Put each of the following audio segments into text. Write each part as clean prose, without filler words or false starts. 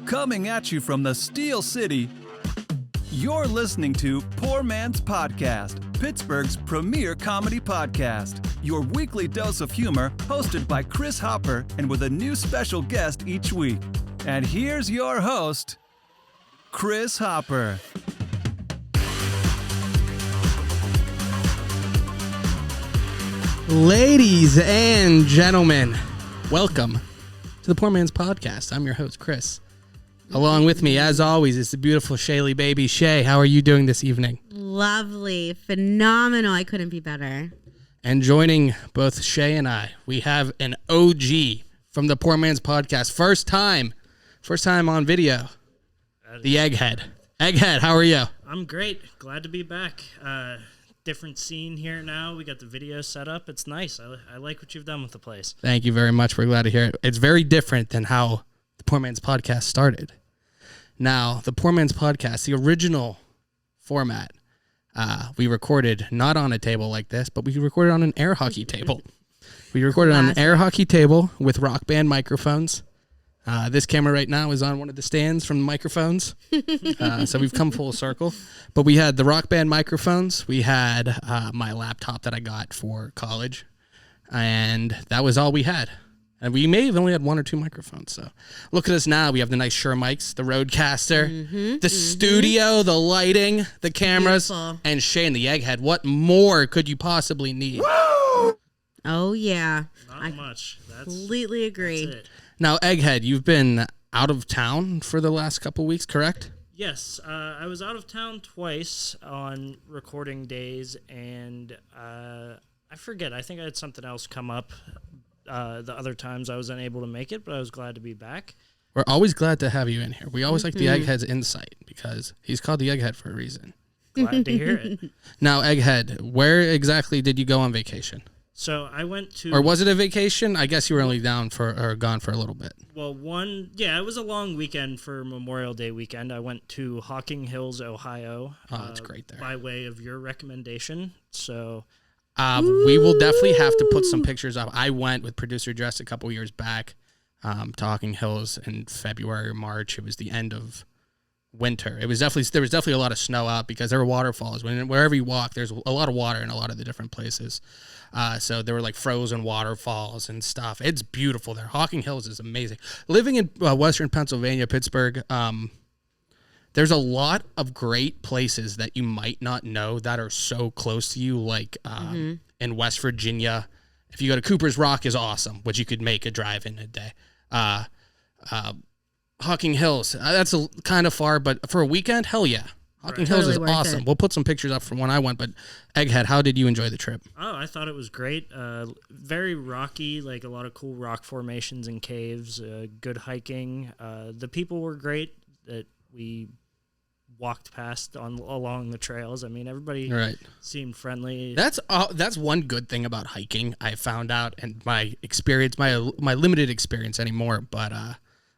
Coming at you from the Steel City, you're listening to Poor Man's Podcast, Pittsburgh's premier comedy podcast. Your weekly dose of humor, hosted by Chris Hopper and with a new special guest each week. And here's your host, Chris Hopper. Ladies and gentlemen, welcome to the Poor Man's Podcast. I'm your host, Chris. Along with me, as always, is the beautiful Shaylee baby. Shay, how are you doing this evening? Lovely. Phenomenal. I couldn't be better. And joining both Shay and I, we have an OG from the Poor Man's Podcast. First time on video, the Egghead. Egghead, how are you? I'm great. Glad to be back. Different scene here now. We got the video set up. It's nice. I like what you've done with the place. Thank you very much. We're glad to hear it. It's very different than how the Poor Man's Podcast started. Now, the Poor Man's Podcast, the original format, we recorded not on a table like this, but we recorded on an air hockey table. We recorded on an air hockey table with rock band microphones. This camera right now is on one of the stands from the microphones. So we've come full circle. But we had the rock band microphones. We had my laptop that I got for college. And that was all we had. And we may have only had one or two microphones. So look at us now. We have the nice Shure mics, the Rodecaster, the studio, the lighting, the cameras, Beautiful. and Shane, the Egghead. What more could you possibly need? Oh, yeah. Not much. That's Completely agree. That's it. Now, Egghead, you've been out of town for the last couple weeks, correct? Yes. I was out of town twice on recording days, and I forget. I think I had something else come up the other times I was unable to make it, but I was glad to be back. We're always glad to have you in here. We always like the Egghead's insight because he's called the Egghead for a reason. Glad to hear it. Now, Egghead, where exactly did you go on vacation? So I went to... Or was it a vacation? I guess you were only gone for a little bit. Well, it was a long weekend for Memorial Day weekend. I went to Hocking Hills, Ohio. Oh, that's great there. By way of your recommendation. So... we will definitely have to put some pictures up. I went with producer Jess a couple years back to Hocking Hills in February or March. It was the end of winter. There was definitely a lot of snow out because there were waterfalls. Wherever you walk, there's a lot of water in a lot of the different places. So there were like frozen waterfalls and stuff. It's beautiful there. Hocking Hills is amazing. Living in Western Pennsylvania, Pittsburgh, there's a lot of great places that you might not know that are so close to you, like in West Virginia. If you go to Cooper's Rock is awesome, which you could make a drive in a day. Hocking Hills, that's kind of far, but for a weekend, hell yeah. Hocking Hills is awesome. We'll put some pictures up from when I went, but Egghead, how did you enjoy the trip? Oh, I thought it was great. Very rocky, like a lot of cool rock formations and caves, good hiking. The people were great that we walked past along the trails. I mean, everybody seemed friendly. That's one good thing about hiking I found out, and my experience, my limited experience anymore, but I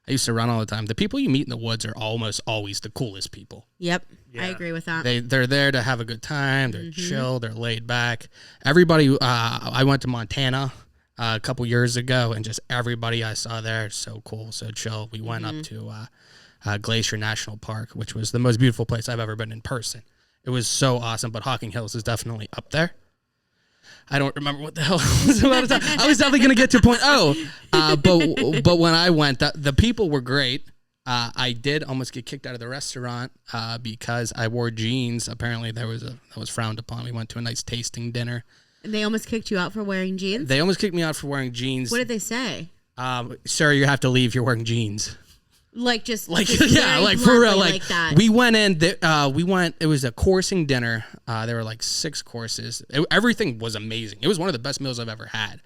used to run all the time. The people you meet in the woods are almost always the coolest people. Yep, yeah. I agree with that. They're there to have a good time. They're chill. They're laid back. Everybody. I went to Montana a couple years ago, and just everybody I saw there is so cool, so chill. We went up to Glacier National Park, which was the most beautiful place I've ever been in person. It was so awesome. But Hocking Hills is definitely up there. I don't remember what the hell I was about to talk. I was definitely going to get to point. But when I went, the people were great. I did almost get kicked out of the restaurant because I wore jeans. Apparently, that was frowned upon. We went to a nice tasting dinner. And they almost kicked you out for wearing jeans? They almost kicked me out for wearing jeans. What did they say? Sir, you have to leave. You're wearing jeans. Like just yeah, like for real, like that. we went in. It was a coursing dinner. There were like 6 courses. Everything was amazing. It was one of the best meals I've ever had.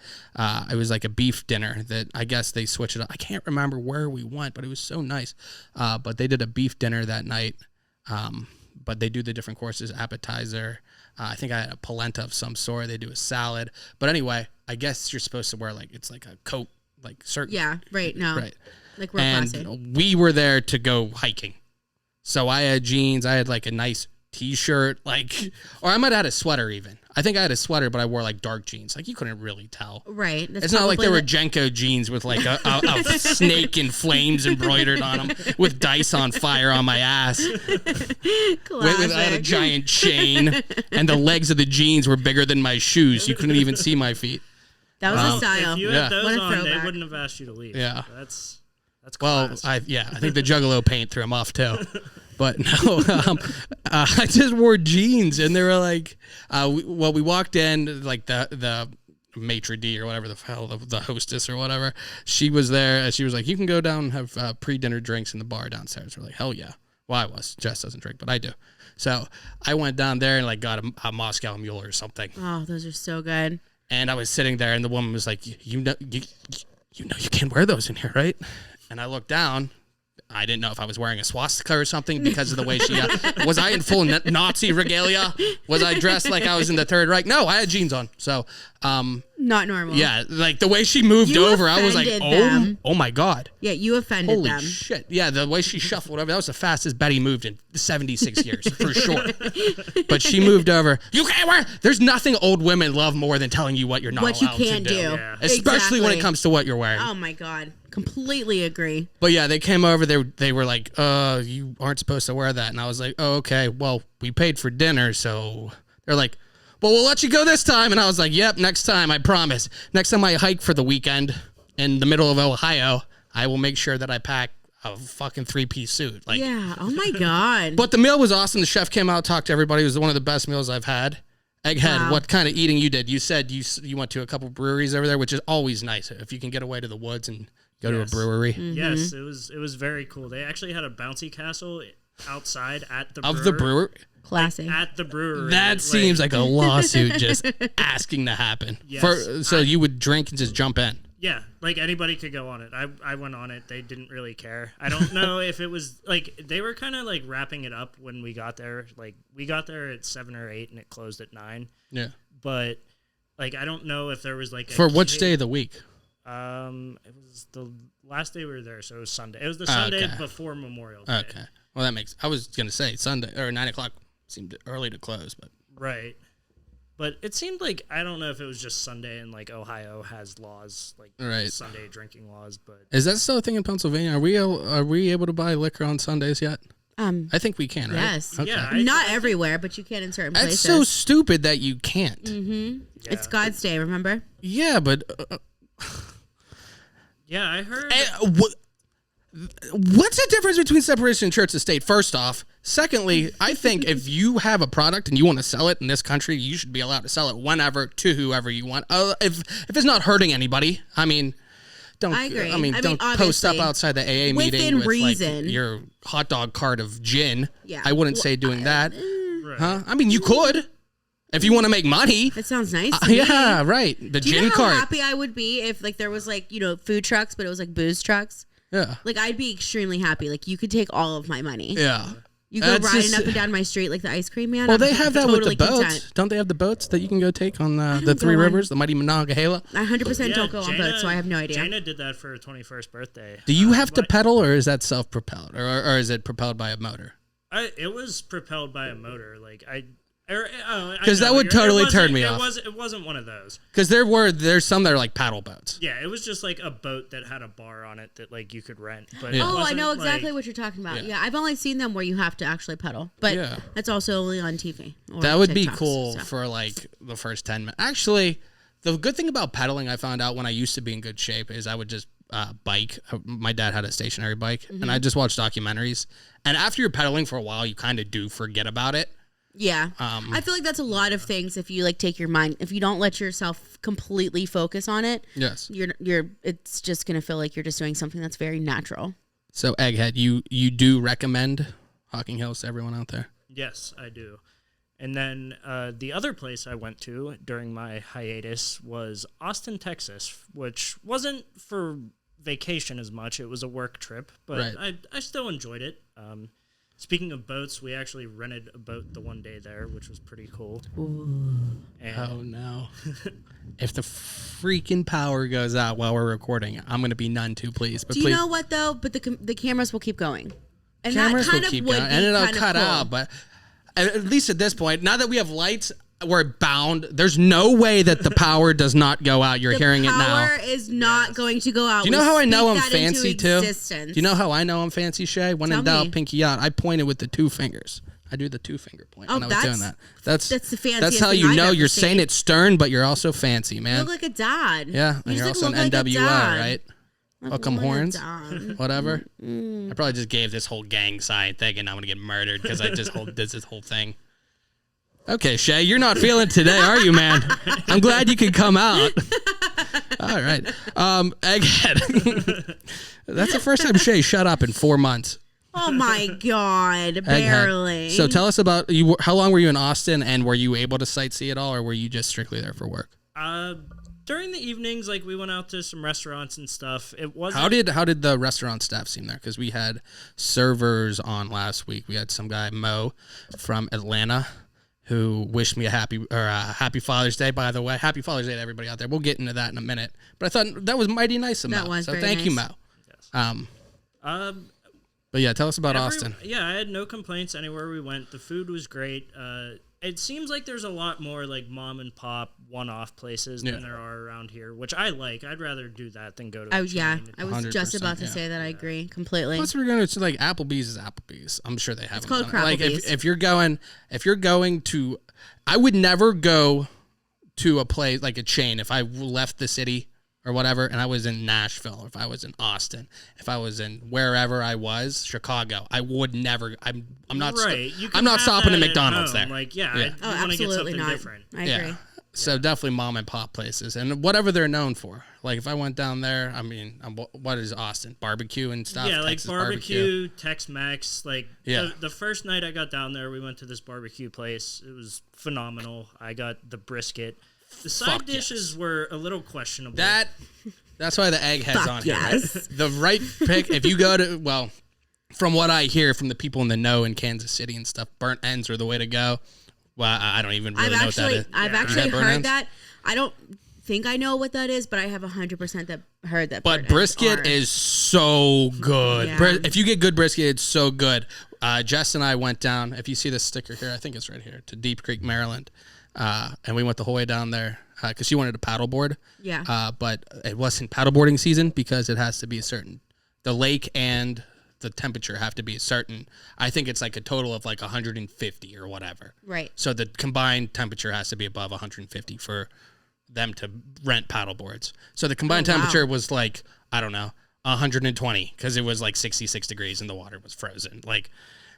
It was like a beef dinner that I guess they switched it up. I can't remember where we went, but it was so nice. But they did a beef dinner that night. But they do the different courses, appetizer. I think I had a polenta of some sort. They do a salad. But anyway, I guess you're supposed to wear it's like a coat, like certain. Yeah, right. No. Right. Like we're and classy. we were there to go hiking. So I had jeans. I had like a nice t-shirt, like, or I might have had a sweater even. I think I had a sweater, but I wore like dark jeans. Like you couldn't really tell. Right. It's not like there were Jenko jeans with like a snake in flames embroidered on them with dice on fire on my ass. I had a giant chain, and the legs of the jeans were bigger than my shoes. You couldn't even see my feet. That was a style. If you had those on, they wouldn't have asked you to leave. Yeah. That's well, class. I think the Juggalo paint threw them off too. But no, I just wore jeans, and they were like, we walked in, like the maitre d' or whatever the hell, the hostess or whatever, she was there, and she was like, you can go down and have pre-dinner drinks in the bar downstairs. We're like, hell yeah. Well, Jess doesn't drink, but I do. So I went down there and like got a Moscow Mule or something. Oh, those are so good. And I was sitting there, and the woman was like, you know you can't wear those in here, right? And I looked down. I didn't know if I was wearing a swastika or something because of the way she... was I in full Nazi regalia? Was I dressed like I was in the Third Reich? No, I had jeans on. So... not normal. Yeah, like the way she moved over, I was like, oh my God. Yeah, you offended Holy them. shit. Yeah, the way she shuffled over, that was the fastest Betty moved in 76 years, for sure. But she moved over. You can't wear... There's nothing old women love more than telling you what you're not allowed to do. What you can't do. Yeah. Especially when it comes to what you're wearing. Oh my God. Completely agree. But yeah, they came over. They were like, you aren't supposed to wear that. And I was like, oh, okay. Well, we paid for dinner. So they're like, well, we'll let you go this time. And I was like, yep, next time, I promise. Next time I hike for the weekend in the middle of Ohio, I will make sure that I pack a fucking 3-piece suit. Like, yeah. Oh my God. But the meal was awesome. The chef came out, talked to everybody. It was one of the best meals I've had. Egghead, Wow. What kind of eating you did? You said you went to a couple breweries over there, which is always nice if you can get away to the woods and go to a brewery. Yes, it was very cool. They actually had a bouncy castle outside at the Of the brewery? Classic. At the brewery. That seems like a lawsuit just asking to happen. Yes. So you would drink and just jump in? Yeah, like anybody could go on it. I went on it. They didn't really care. I don't know if it was like they were kind of like wrapping it up when we got there. Like we got there at 7 or 8 and it closed at 9. Yeah. But like I don't know if there was like for which day of the week? It was the last day we were there, so it was Sunday. It was the Sunday before Memorial Day. Okay. Well, I was gonna say Sunday or 9 o'clock seemed early to close, but right. But it seemed like, I don't know if it was just Sunday and like Ohio has laws, like Sunday drinking laws, but... Is that still a thing in Pennsylvania? Are we able to buy liquor on Sundays yet? I think we can, right? Yes. Okay. Yeah, not everywhere, but you can in certain places. That's so stupid that you can't. Mm-hmm. Yeah. It's God's day, remember? Yeah, but... yeah, I heard... What's the difference between separation of church and state? First off. Secondly, I think if you have a product and you want to sell it in this country, you should be allowed to sell it whenever to whoever you want. If it's not hurting anybody, I mean, don't. I agree. Don't post up outside the AA meeting with reason. Like your hot dog cart of gin. Yeah, I wouldn't say doing that. Right. Huh? I mean, you could. If you want to make money. That sounds nice to me. Yeah, right. The Do you gin know how cart. happy I would be if like there was like, food trucks, but it was like booze trucks? Yeah. Like I'd be extremely happy. Like you could take all of my money. Yeah. You go riding up and down my street like the ice cream man. Well, they have that totally with the boats. content. Don't they have the boats that you can go take on the Three Rivers, the mighty Monongahela? I 100% don't go on Jaina, boats, so I have no idea. Jaina did that for her 21st birthday. Do you have to pedal, or is that self-propelled, or is it propelled by a motor? It was propelled by a motor. Like because that would totally turn me off. It wasn't one of those. Because there's some that are like paddle boats. Yeah, it was just like a boat that had a bar on it that like you could rent. But Yeah. Oh, I know exactly what you're talking about. Yeah, I've only seen them where you have to actually pedal, but that's also only on TV. Or that would be TikToks, cool for like the first 10 minutes. Actually, the good thing about pedaling, I found out when I used to be in good shape, is I would just bike. My dad had a stationary bike, and I just watched documentaries. And after you're pedaling for a while, you kind of do forget about it. Yeah. I feel like that's a lot of things if you like take your mind, if you don't let yourself completely focus on it. Yes. It's just going to feel like you're just doing something that's very natural. So Egghead, you do recommend Hocking Hills to everyone out there? Yes, I do. And then the other place I went to during my hiatus was Austin, Texas, which wasn't for vacation as much. It was a work trip, but I still enjoyed it. Speaking of boats, we actually rented a boat the one day there, which was pretty cool. Oh, no. If the freaking power goes out while we're recording, I'm going to be none too pleased. But Do you know what, though? But the cameras will keep going. And cameras that kind will of keep would going, be and it'll kind of cut cool. out. But at least at this point, now that we have lights, we're bound. There's no way that the power does not go out. You're hearing it now. The power is not going to go out. Do you know how I know I'm Speak that into fancy too? Do existence. you know how I know I'm fancy, Shay? When in Tell doubt, me. pinky out. I pointed with the 2 fingers. I do the 2-finger point when I was doing that. That's the fanciest That's how thing you I've know ever you're seen. saying it stern, but you're also fancy, You man. look like a dad. Yeah, and You you're just also an look like a NWO, dad. right? Welcome Look like a horns, dad. whatever. I probably just gave this whole gang sign thing, and I'm gonna get murdered because I just did this whole thing. Okay, Shay, you're not feeling today, are you, man? I'm glad you could come out. All right, Egghead. That's the first time Shay shut up in 4 months. Oh my God, barely. So tell us about you. How long were you in Austin, and were you able to sightsee at all, or were you just strictly there for work? During the evenings, like we went out to some restaurants and stuff. It wasn't. How did the restaurant staff seem there? Because we had servers on last week. We had some guy Mo from Atlanta who wished me a happy Father's Day. By the way, happy Father's Day to everybody out there. We'll get into that in a minute. But I thought that was mighty nice of Mo. That was so very thank you, nice. Mo. Yes. But yeah, tell us about Austin. Yeah, I had no complaints anywhere we went. The food was great. It seems like there's a lot more like mom and pop one-off places than there are around here, which I like. I'd rather do that than go to. I was just 100%, about to say that. I agree completely. Plus, we're going to like Applebee's is Applebee's. I'm sure they have. It's called like Crapplebee's. if you're going to, I would never go to a place like a chain if I left the city or whatever, and I was in Nashville, if I was in Austin, if I was in wherever I was, Chicago, I would never. I'm not. Right. I'm not stopping at McDonald's there. Like, yeah. Oh, I want to get absolutely something not. different. I agree. Yeah. So definitely mom and pop places and whatever they're known for. Like if I went down there, I mean, what is Austin? Barbecue and stuff? Yeah, like Texas barbecue, Tex-Mex. Like Yeah. the first night I got down there, we went to this barbecue place. It was phenomenal. I got the brisket. The side dishes were a little questionable. That's why the egghead's on here. Yes. Right? The right pick, if you go to, well, from what I hear from the people in the know in Kansas City and stuff, burnt ends are the way to go. Well, I don't even really know what that is. I've You actually had burnt heard ends? that. I don't think I know what that is, but I have 100% that heard that. But burnt ends brisket are- is so good. Yeah. If you get good brisket, it's so good. Jess and I went down, if you see the sticker here, I think it's right here, to Deep Creek, Maryland. And we went the whole way down there because she wanted to paddleboard. Yeah. But it wasn't paddleboarding season because it has to be certain. The lake and the temperature have to be certain. I think it's like a total of like 150 or whatever. Right. So the combined temperature has to be above 150 for them to rent paddleboards. So the combined temperature was like, I don't know, 120 because it was like 66 degrees and the water was frozen. Like,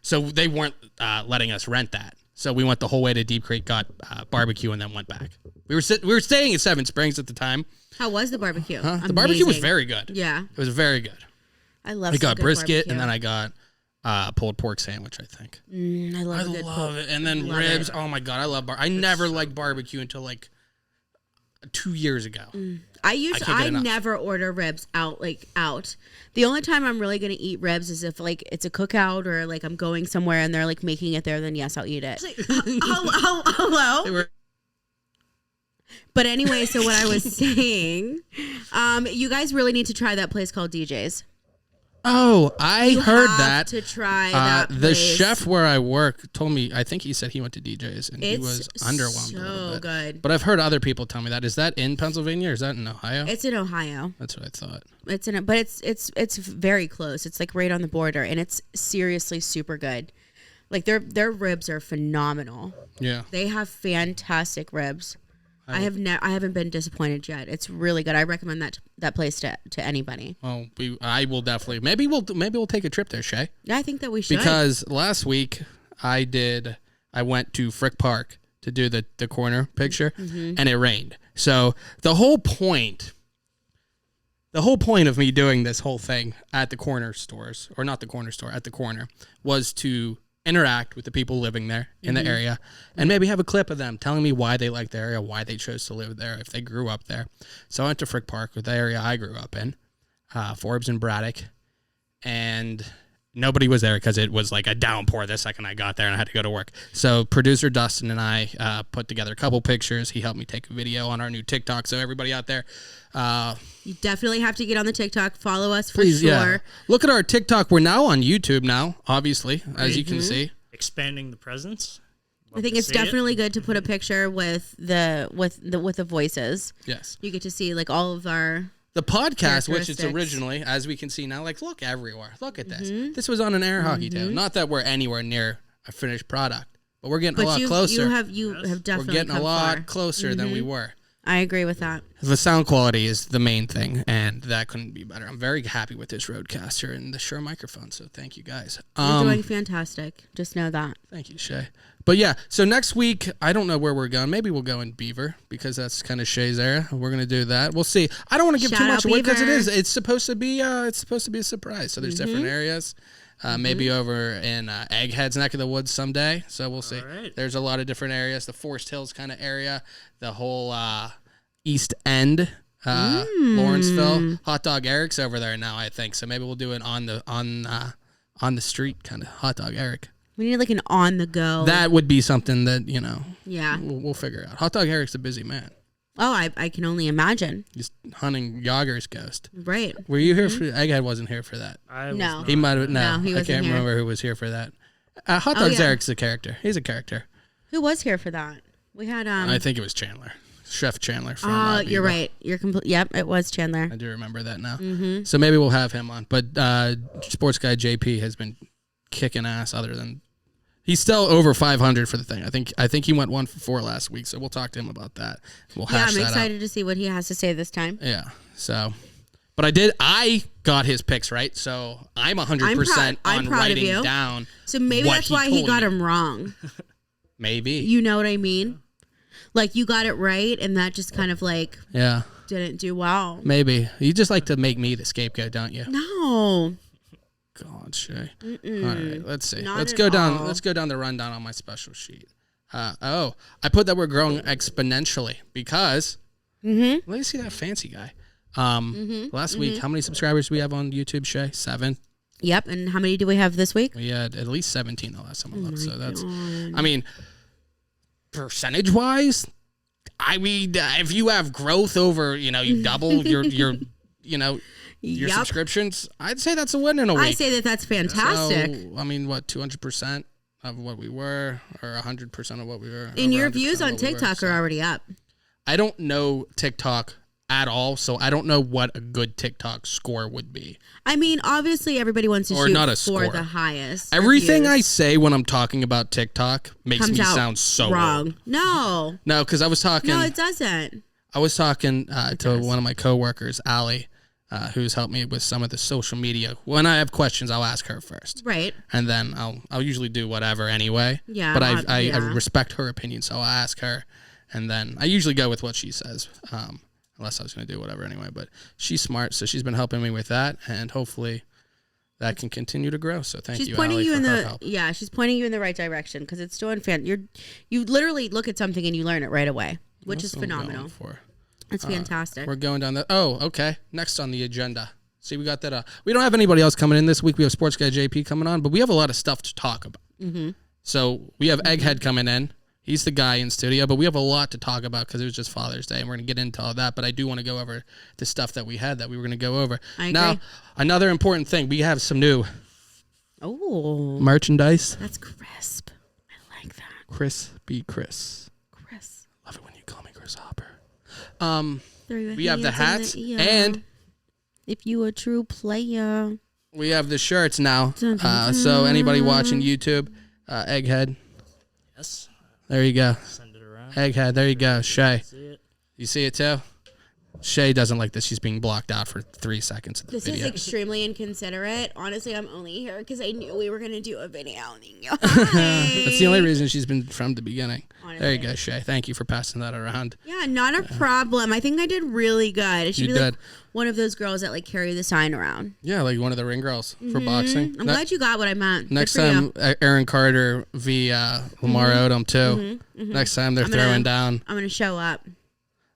so they weren't letting us rent that. So we went the whole way to Deep Creek, got barbecue, and then went back. We were staying at Seven Springs at the time. How was the barbecue? The barbecue was very good. Yeah. It was very good. I love. I got good brisket, barbecue. and then I got pulled pork sandwich, I think. I love a good love it. And then Love ribs. it. Oh my god, I love I never liked barbecue until like 2 years ago. I never order ribs out. The only time I'm really gonna eat ribs is if like it's a cookout or like I'm going somewhere and they're like making it there. Then yes, I'll eat it. Hello. But anyway, so what I was saying, you guys really need to try that place called DJ's. Oh, I heard that. To try that the place. chef where I work told me. I think he said he went to DJ's and he It's was underwhelmed a little so bit. good. But I've heard other people tell me that. Is that in Pennsylvania or is that in Ohio? It's in Ohio. That's what I thought. But it's very close. It's like right on the border, and it's seriously super good. Like their ribs are phenomenal. Yeah. They have fantastic ribs. I haven't been disappointed yet. It's really good. I recommend that place to anybody. Well, I will definitely. Maybe we'll take a trip there, Shay. Yeah, I think that we should. Because last week I went to Frick Park to do the corner picture, and it rained. So the whole point of me doing this whole thing at the corner stores, or not the corner store, at the corner, was to interact with the people living there in the area and maybe have a clip of them telling me why they like the area, why they chose to live there, if they grew up there. So I went to Frick Park, the area I grew up in, Forbes and Braddock, and nobody was there because it was like a downpour the second I got there and I had to go to work. So producer Dustin and I put together a couple pictures. He helped me take a video on our new TikTok. So everybody out there, you definitely have to get on the TikTok. Follow us for please, sure. yeah. Look at our TikTok. We're now on YouTube now, obviously, as you can see. Expanding the presence. I think it's definitely good to put a picture with the voices. Yes. You get to see like all of the podcast, which it's originally, as we can see now, like look everywhere. Look at this. This was on an air hockey tail. Not that we're anywhere near a finished product, but we're getting a lot closer. You have definitely we're getting a lot closer than we were. I agree with that. The sound quality is the main thing, and that couldn't be better. I'm very happy with this Rodecaster and the Shure microphone, so thank you guys. You're doing fantastic. Just know that. Thank you, Shay. But yeah, so next week, I don't know where we're going. Maybe we'll go in Beaver, because that's kind of Shay's area. We're going to do that. We'll see. I don't want to give too much away, because it's supposed to be a surprise. So there's different areas. Maybe over in Egghead's neck of the woods someday. So we'll see. Right. There's a lot of different areas. The Forest Hills kind of area. The whole East End, Lawrenceville. Hot Dog Eric's over there now, I think. So maybe we'll do it on the street kind of Hot Dog Eric. We need like an on the go. That would be something that, Yeah. We'll figure out. Hot Dog Eric's a busy man. Oh, I can only imagine. He's hunting Yager's ghost. Right. Were you here for Egghead? Wasn't here for that. No. He might have. No, he I wasn't can't here. remember who was here for that. Hot Dog's Eric's a character. He's a character. Who was here for that? We had I think it was Chandler. Chef Chandler from you're right. You're complete. Yep, it was Chandler. I do remember that now. So maybe we'll have him on. But sports guy JP has been kicking ass. Other than he's still over 500 for the thing. I think he went 1 for 4 last week. So we'll talk to him about that. We'll hash that out. I'm excited to see what he has to say this time. Yeah. So, but I got his picks right. So I'm 100% on writing down. So maybe that's why he got him wrong. Maybe. You know what I mean? Like you got it right, and that just kind of like didn't do well. Maybe you just like to make me the scapegoat, don't you? No. God, Shay. All right, let's see. Let's go down the rundown on my special sheet. I put that we're growing exponentially because let me see that fancy guy. Last week, how many subscribers do we have on YouTube, Shay? 7. Yep. And how many do we have this week? We had at least 17 the last time I looked. So that's, I mean, percentage wise, I mean, if you have growth over, you double your subscriptions, I'd say that's a win in a week. I say that's fantastic. So, I mean, what, 200% of what we were, or 100% of what we were? And your views on TikTok are already up. I don't know TikTok at all, so I don't know what a good TikTok score would be. I mean, obviously everybody wants to shoot for the highest. Everything I say when I'm talking about TikTok makes me sound so wrong. No, because I was talking. No, it doesn't. I was talking to one of my coworkers, Allie, who's helped me with some of the social media. When I have questions, I'll ask her first, right? And then I'll usually do whatever anyway. Yeah, but I respect her opinion, so I'll ask her, and then I usually go with what she says. Unless I was going to do whatever anyway. But she's smart, so she's been helping me with that, and hopefully that can continue to grow. So thank you, Allie, for her help. Yeah, she's pointing you in the right direction because it's doing you literally look at something and you learn it right away, which is phenomenal. It's fantastic. We're going down okay. Next on the agenda. See, we got that. We don't have anybody else coming in this week. We have Sports Guy JP coming on, but we have a lot of stuff to talk about. So we have Egghead coming in. He's the guy in studio, but we have a lot to talk about because it was just Father's Day, and we're going to get into all that. But I do want to go over the stuff that we had that we were going to go over. Now, another important thing, we have some new merchandise. That's crisp. I like that. Crispy Chris. Love it when you call me Chris Hopper. We have the hats, and if you a true player, we have the shirts now. So anybody watching YouTube, Egghead. Yes. There you go. Send it around. Egghead, there you go. Shay. See it. You see it too? Shay doesn't like this. She's being blocked out for 3 seconds of the video. This is extremely inconsiderate. Honestly, I'm only here because I knew we were going to do a video. That's the only reason she's been from the beginning. Honestly. There you go, Shay. Thank you for passing that around. Yeah, not a problem. I think I did really good. I should be like one of those girls that like carry the sign around. Yeah, like one of the ring girls for boxing. I'm glad you got what I meant. Next time, Aaron Carter v. Lamar Odom too. Next time they're throwing down. I'm going to show up.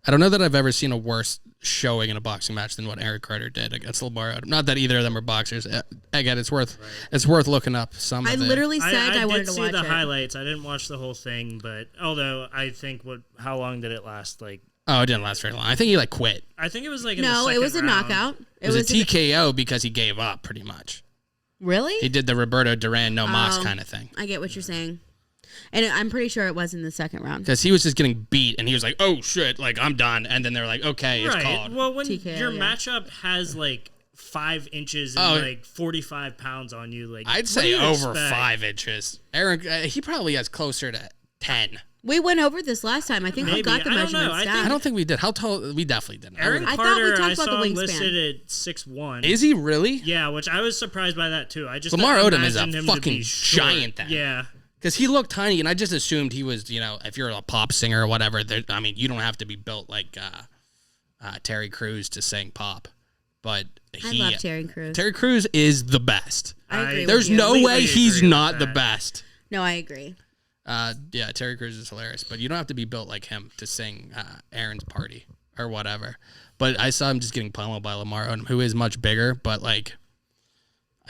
I don't know that I've ever seen a worse showing in a boxing match than what Aaron Carter did against Lamar Odom. Not that either of them are boxers. Again, it's worth looking up some. I literally said I wanted to watch it. I did see the highlights. I didn't watch the whole thing, but although I think how long did it last? Like, it didn't last very long. I think he quit. I think it was like it was a knockout. It was a TKO because he gave up pretty much. Really? He did the Roberto Duran no mas kind of thing. I get what you're saying. And I'm pretty sure it was in the second round. Because he was just getting beat, and he was like, "Oh shit, like I'm done." And then they're like, "Okay, it's right. called." Well, when TKO, your matchup has like 5 inches and like 45 pounds on you, like I'd say over 5 inches. Aaron, he probably has closer to 10. We went over this last time. I think we got the measurements down. I don't think we did. How tall? We definitely didn't. Aaron I Carter, thought we talked I about saw the him wingspan. listed at 6'1". Is he really? Yeah, which I was surprised by that too. I just Lamar Odom is imagined a him to fucking be short. giant then. Yeah. Because he looked tiny, and I just assumed he was, if you're a pop singer or whatever, you don't have to be built like Terry Crews to sing pop. But I love Terry Crews. Terry Crews is the best. I agree There's with you. no way he's not the best. No, I agree. Yeah, Terry Crews is hilarious, but you don't have to be built like him to sing Aaron's Party or whatever. But I saw him just getting pummeled by Lamar Odom, who is much bigger, but like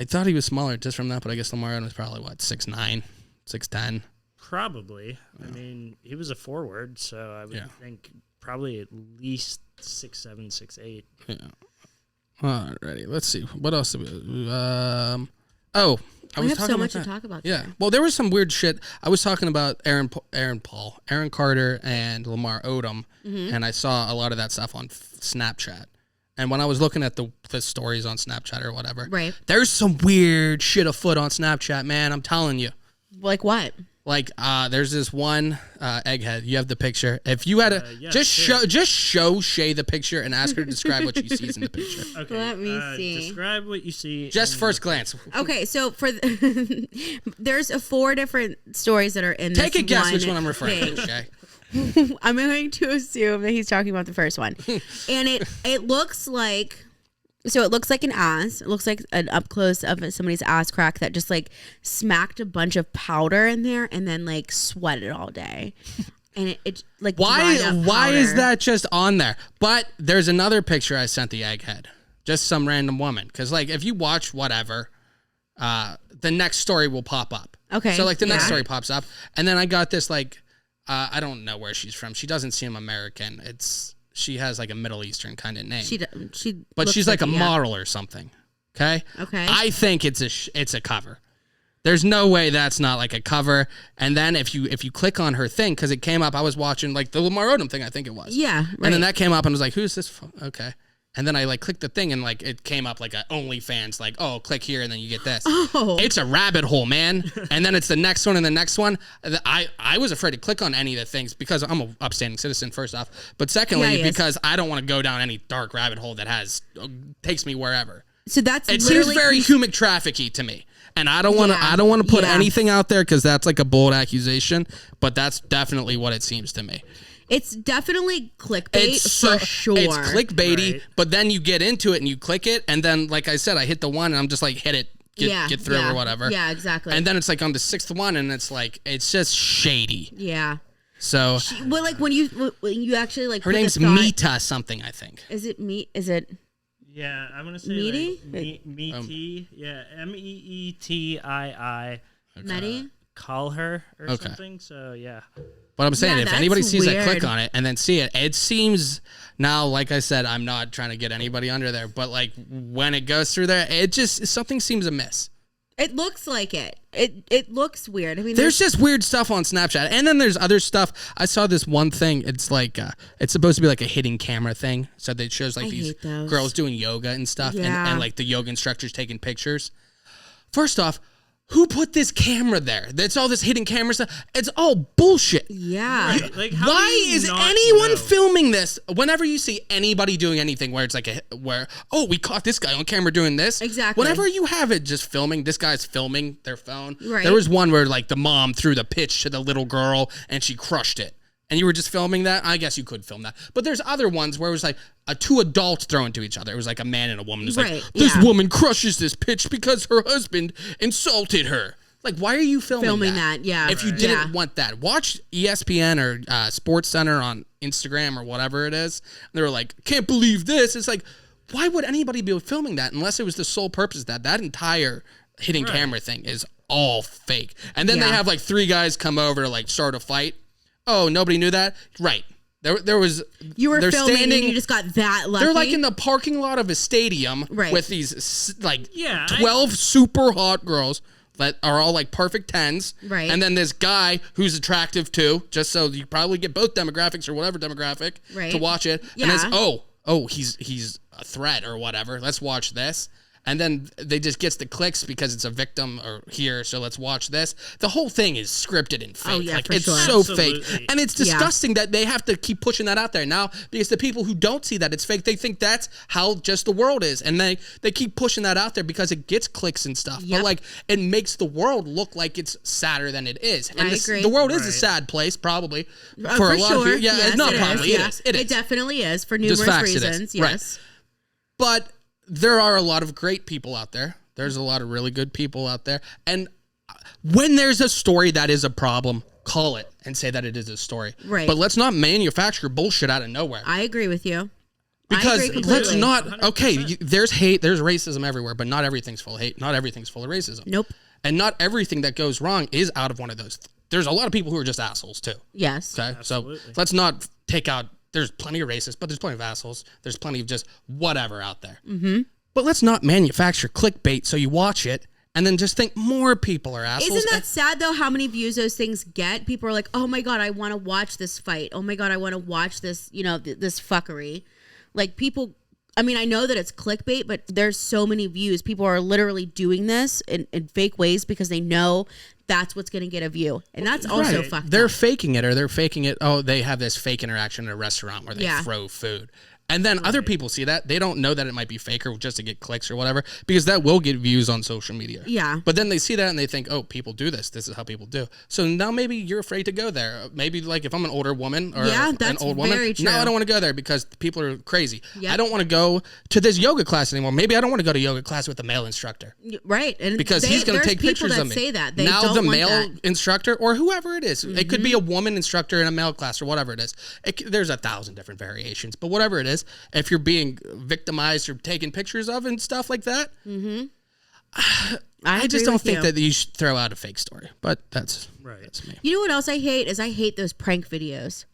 I thought he was smaller just from that, but I guess Lamar Odom was probably 6'9", 6'10". Probably. I mean, he was a forward, so I would think probably at least 6'7", 6'8". Yeah. Alrighty, let's see. What else do we We have so much to talk about. Yeah. Well, there was some weird shit. I was talking about Aaron Carter, and Lamar Odom, and I saw a lot of that stuff on Snapchat. And when I was looking at the stories on Snapchat or whatever, right, there's some weird shit afoot on Snapchat, man. I'm telling you. Like what? Like there's this one egghead. You have the picture. If you had to show Shay the picture and ask her to describe what she sees in the picture. Okay. Let me see. Describe what you see. Just first glance. Okay, so there's 4 different stories that are in this. Take a guess which one I'm referring to, Shay. I'm going to assume that he's talking about the first one, and it looks like. So it looks like an ass. It looks like an up close of somebody's ass crack that just like smacked a bunch of powder in there and then like sweated all day. And it like why is that just on there? But there's another picture I sent the egghead, just some random woman. Because like if you watch whatever, the next story will pop up. Okay. So like the next story pops up, and then I got this like I don't know where she's from. She doesn't seem American. She has like a Middle Eastern kind of name. But she's like a model or something. Okay. I think it's a cover. There's no way that's not like a cover. And then if you click on her thing, because it came up, I was watching like the Lamar Odom thing, I think it was. Yeah. Right. And then that came up and I was like, who's this? Okay. And then I like clicked the thing and like it came up like a OnlyFans, like, oh, click here and then you get this. Oh. It's a rabbit hole, man. And then it's the next one and the next one. I was afraid to click on any of the things because I'm an upstanding citizen, first off. But secondly, because I don't want to go down any dark rabbit hole that takes me wherever. So it seems very human trafficky to me. And I don't want to put anything out there because that's like a bold accusation, but that's definitely what it seems to me. It's definitely clickbait for sure. It's clickbaity, but then you get into it and you click it, and then, like I said, I hit the one and I'm just like, hit it, get through or whatever. Yeah, exactly. And then it's like on the 6th one, and it's like, it's just shady. Yeah. So, well, like when you actually like her name's Mita something, I think. Is it me? Is it? Yeah, I'm gonna say Meaty. Meaty. Yeah, MEETII. Medi. Call her or something. So yeah. But I'm saying, if anybody sees it, click on it and then see it. It seems now, like I said, I'm not trying to get anybody under there, but like when it goes through there, it just something seems amiss. It looks like it. It looks weird. I mean, there's just weird stuff on Snapchat, and then there's other stuff. I saw this one thing. It's like it's supposed to be like a hidden camera thing. So it shows like these girls doing yoga and stuff, and like the yoga instructors taking pictures. First off, who put this camera there? That's all this hidden camera stuff. It's all bullshit. Yeah. Right. Like, why is anyone filming this? Whenever you see anybody doing anything where it's like we caught this guy on camera doing this. Exactly. Whenever you have it just filming, this guy's filming their phone. Right. There was one where like the mom threw the pitch to the little girl and she crushed it. And you were just filming that? I guess you could film that. But there's other ones where it was like 2 adults throwing to each other. It was like a man and a woman. It was like, this woman crushes this pitch because her husband insulted her. Like, why are you filming that? Yeah. If you didn't want that. Watch ESPN or Sports Center on Instagram or whatever it is. And they were like, can't believe this. It's like, why would anybody be filming that unless it was the sole purpose that entire hidden camera thing is all fake. And then they have like 3 guys come over to like start a fight. Oh, nobody knew that? Right. There was... You were filming and you just got that lucky. They're like in the parking lot of a stadium with these like 12 super hot girls that are all like perfect 10s. Right. And then this guy who's attractive too, just so you probably get both demographics or whatever demographic to watch it. Yeah. And it's, he's a threat or whatever. Let's watch this. And then they just gets the clicks because it's a victim or here, so let's watch this. The whole thing is scripted and fake. Oh, yeah, like for it's sure. so Absolutely. fake. And it's disgusting that they have to keep pushing that out there now because the people who don't see that it's fake, they think that's how just the world is. And they keep pushing that out there because it gets clicks and stuff. Yep. But like it makes the world look like it's sadder than it is. And I agree. The world is a sad place, probably. For a lot of people. Yeah, yes, not it probably. Is. It is. It definitely is for numerous facts, reasons. Right. Yes. But there are a lot of great people out there. There's a lot of really good people out there. And when there's a story that is a problem, call it and say that it is a story. Right. But let's not manufacture bullshit out of nowhere. I agree with you. Because let's not, 100%. okay, there's hate, there's racism everywhere, but not everything's full of hate. Not everything's full of racism. Nope. And not everything that goes wrong is out of one of those. There's a lot of people who are just assholes too. Yes. Okay. Absolutely. So let's not take out, there's plenty of racists, but there's plenty of assholes. There's plenty of just whatever out there. Mm-hmm. But let's not manufacture clickbait so you watch it and then just think more people are assholes. Isn't that sad though? How many views those things get? People are like, "Oh my god, I want to watch this fight. Oh my god, I want to watch this. This fuckery." Like people. I mean, I know that it's clickbait, but there's so many views. People are literally doing this in fake ways because they know that's what's going to get a view, and that's also fucked. They're up. faking it, or they're faking it. Oh, they have this fake interaction at a restaurant where they throw food. And then other people see that. They don't know that it might be fake or just to get clicks or whatever, because that will get views on social media. Yeah. But then they see that and they think, oh, people do this. This is how people do. So now maybe you're afraid to go there. Maybe like if I'm an older woman or an old woman, very true. now I don't want to go there because people are crazy. Yep. I don't want to go to this yoga class anymore. Maybe I don't want to go to yoga class with a male instructor. Right. And Because he's going to take pictures of me. Say that. They now don't the want male that. instructor or whoever it is, it could be a woman instructor in a male class or whatever it is. There's 1,000 different variations, but whatever it is, if you're being victimized or taken pictures of and stuff like that, I just don't think that you should throw out a fake story. But that's me. You know what else I hate is I hate those prank videos.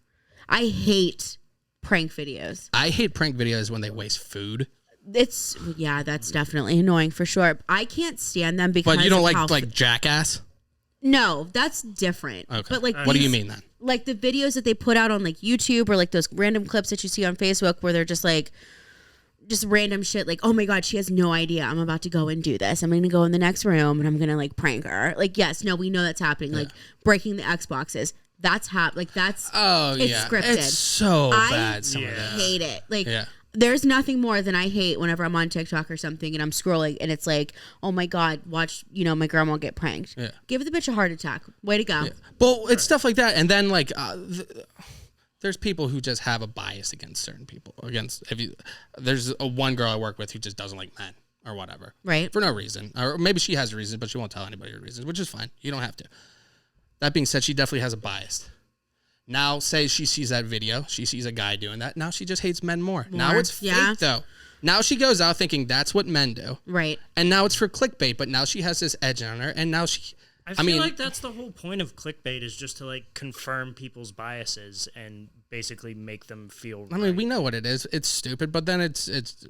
I hate prank videos. I hate prank videos when they waste food. That's definitely annoying for sure. I can't stand them because But you don't of like Jackass? No, that's different. Okay. But like what do you mean then? Like the videos that they put out on like YouTube or like those random clips that you see on Facebook where they're just like just random shit like, oh my god, she has no idea I'm about to go and do this. I'm going to go in the next room and I'm going to like prank her. Like, yes, no, we know that's happening. Like breaking the Xboxes. That's it's scripted. It's so bad. I hate it. Like there's nothing more than I hate whenever I'm on TikTok or something and I'm scrolling and it's like, oh my god, watch, my grandma get pranked. Yeah. Give the bitch a heart attack. Way to go. Yeah. Well, it's stuff like that. And then like there's people who just have a bias against certain people. There's one girl I work with who just doesn't like men or whatever. Right. For no reason. Or maybe she has reasons, but she won't tell anybody her reasons, which is fine. You don't have to. That being said, she definitely has a bias. Now, say she sees that video, she sees a guy doing that. Now she just hates men more. Now it's fake, though. Now she goes out thinking that's what men do. Right. And now it's for clickbait, but now she has this edge on her, and now I feel like that's the whole point of clickbait is just to like confirm people's biases and basically make them feel right. I mean, we know what it is. It's stupid, but then it just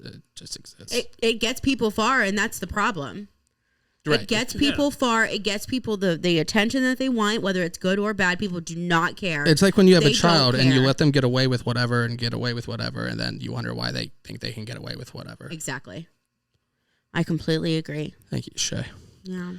exists. It gets people far, and that's the problem. Right. It gets people far. It gets people the attention that they want, whether it's good or bad. People do not care. It's like when you have a child and you let them get away with whatever and then you wonder why they think they can get away with whatever. Exactly. I completely agree. Thank you, Shay. Yeah.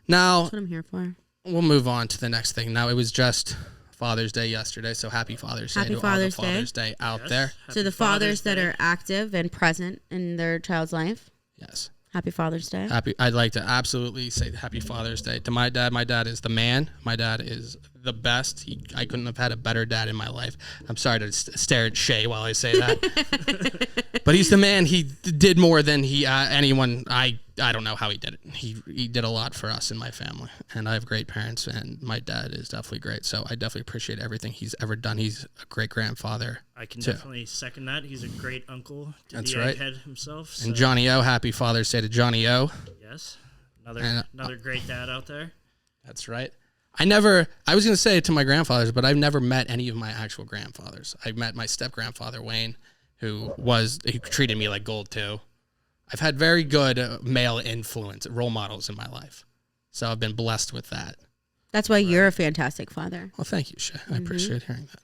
Now, that's what I'm here for. We'll move on to the next thing. Now, it was just Father's Day yesterday, so happy Father's Day to all the Father's Day out there. So the fathers that are active and present in their child's life. Yes. Happy Father's Day. I'd like to absolutely say Happy Father's Day to my dad. My dad is the man. My dad is the best. I couldn't have had a better dad in my life. I'm sorry to stare at Shay while I say that. But he's the man. He did more than anyone. I don't know how he did it. He did a lot for us and my family. And I have great parents, and my dad is definitely great. So I definitely appreciate everything he's ever done. He's a great grandfather. I can definitely second that. He's a great uncle to the egghead himself. So. And Johnny O, happy Father's Day to Johnny O. Yes. Another great dad out there. That's right. I was going to say it to my grandfathers, but I've never met any of my actual grandfathers. I met my step-grandfather, Wayne, who treated me like gold, too. I've had very good male influence, role models in my life. So I've been blessed with that. That's why you're a fantastic father. Well, thank you, Shay. I appreciate hearing that.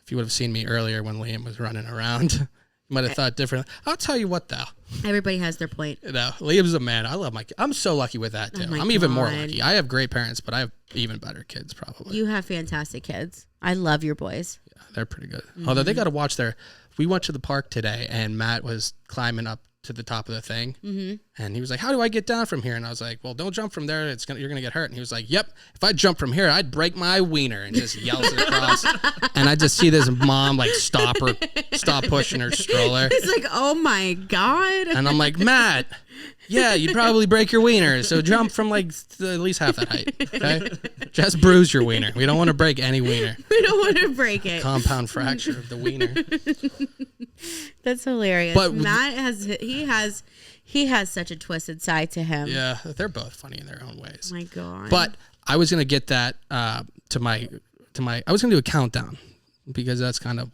If you would have seen me earlier when Liam was running around, you might have thought differently. I'll tell you what, though. Everybody has their point. Liam's a man. I love my kids. I'm so lucky with that, too. I'm even more lucky. I have great parents, but I have even better kids, probably. You have fantastic kids. I love your boys. Yeah, they're pretty good. Although they got to watch we went to the park today, and Matt was climbing up to the top of the thing, and he was like, how do I get down from here? And I was like, well, don't jump from there. You're gonna get hurt. And he was like, yep, if I jump from here, I'd break my wiener, and just yells it across. And I just see this mom like stop pushing her stroller. It's like, oh my God. And I'm like, Matt, yeah, you'd probably break your wiener, so jump from like at least half that height, okay? Just bruise your wiener. We don't want to break any wiener. We don't want to break it. Compound fracture of the wiener. That's hilarious. But Matt has such a twisted side to him. Yeah, they're both funny in their own ways. My God. But I was gonna get that to my. I was gonna do a countdown because that's kind of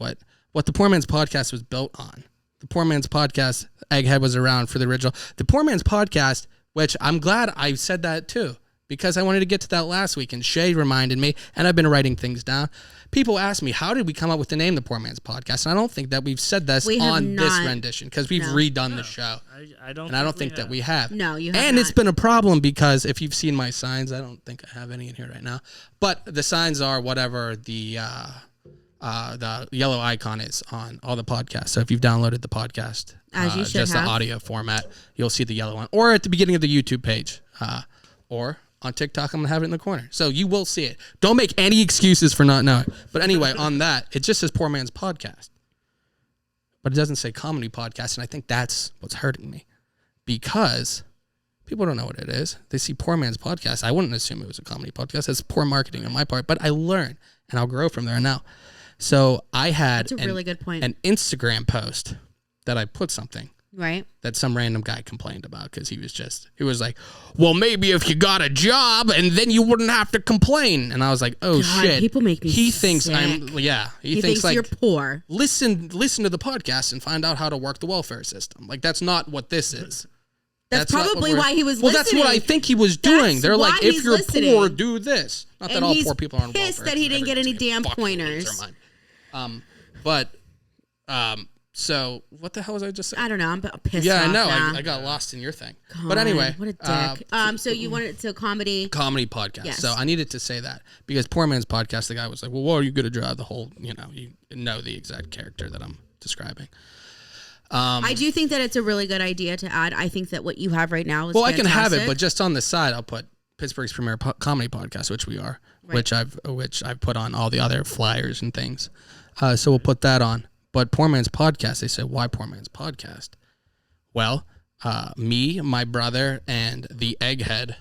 what the Poor Man's Podcast was built on. The Poor Man's Podcast, Egghead was around for the original. The Poor Man's Podcast, which I'm glad I said that too, because I wanted to get to that last week, and Shay reminded me, and I've been writing things down. People ask me, how did we come up with the name The Poor Man's Podcast? And I don't think that we've said this on this rendition, because we've redone the show. I don't think that we have. No, you have And not. it's been a problem because if you've seen my signs, I don't think I have any in here right now, but the signs are whatever the yellow icon is on all the podcasts. So if you've downloaded the podcast, as you should just have. the audio format, you'll see the yellow one, or at the beginning of the YouTube page, or on TikTok, I'm gonna have it in the corner, so you will see it. Don't make any excuses for not knowing. But anyway, on that, it just says Poor Man's Podcast, but it doesn't say Comedy Podcast, and I think that's what's hurting me, because people don't know what it is. They see Poor Man's Podcast. I wouldn't assume it was a comedy podcast. That's poor marketing on my part, but I learn and I'll grow from there now. So I had That's a really good point. An Instagram post that I put something right that some random guy complained about, because he was like, well, maybe if you got a job and then you wouldn't have to complain. And I was like, oh, God, shit. People make me He sick. thinks he thinks like, you're poor. Listen to the podcast and find out how to work the welfare system. Like, that's not what this is. That's probably why he was listening. Well, listening. that's what I think he was doing. They're like, if you're listening. Poor, do this. Not that And all he's poor people are on welfare. pissed that he didn't get any damn pointers. So what the hell was I just saying? I don't know. I'm pissed. Yeah, off I know. now. I got lost in your thing. God, but anyway, what a dick. So you wanted to comedy podcast. Yes. So I needed to say that because Poor Man's Podcast, the guy was like, well, what are you going to draw the whole, you know the exact character that I'm describing. I do think that it's a really good idea to add. I think that what you have right now is well, fantastic. I can have it, but just on the side, I'll put Pittsburgh's premier comedy podcast, which we are, right. which I've put on all the other flyers and things. So we'll put that on. But Poor Man's Podcast, they said, why Poor Man's Podcast? Well, me, my brother, and the Egghead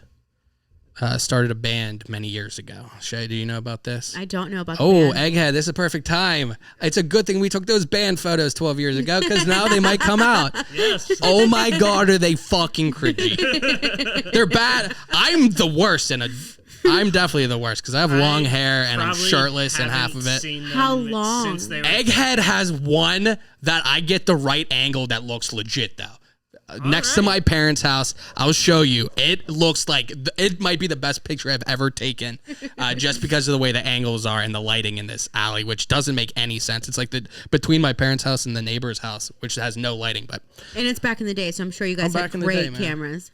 started a band many years ago. Shay, do you know about this? I don't know about the band. Egghead, this is a perfect time. It's a good thing we took those band photos 12 years ago, because now they might come out. Yes. Oh my God, are they fucking cringy. They're bad. I'm the worst I'm definitely the worst because I have long hair and I'm shirtless and half of it. How long? Egghead has one that I get the right angle that looks legit though. Next to my parents' house, I'll show you. It looks like it might be the best picture I've ever taken, just because of the way the angles are and the lighting in this alley, which doesn't make any sense. It's like between my parents' house and the neighbor's house, which has no lighting. And it's back in the day, so I'm sure you guys had great cameras.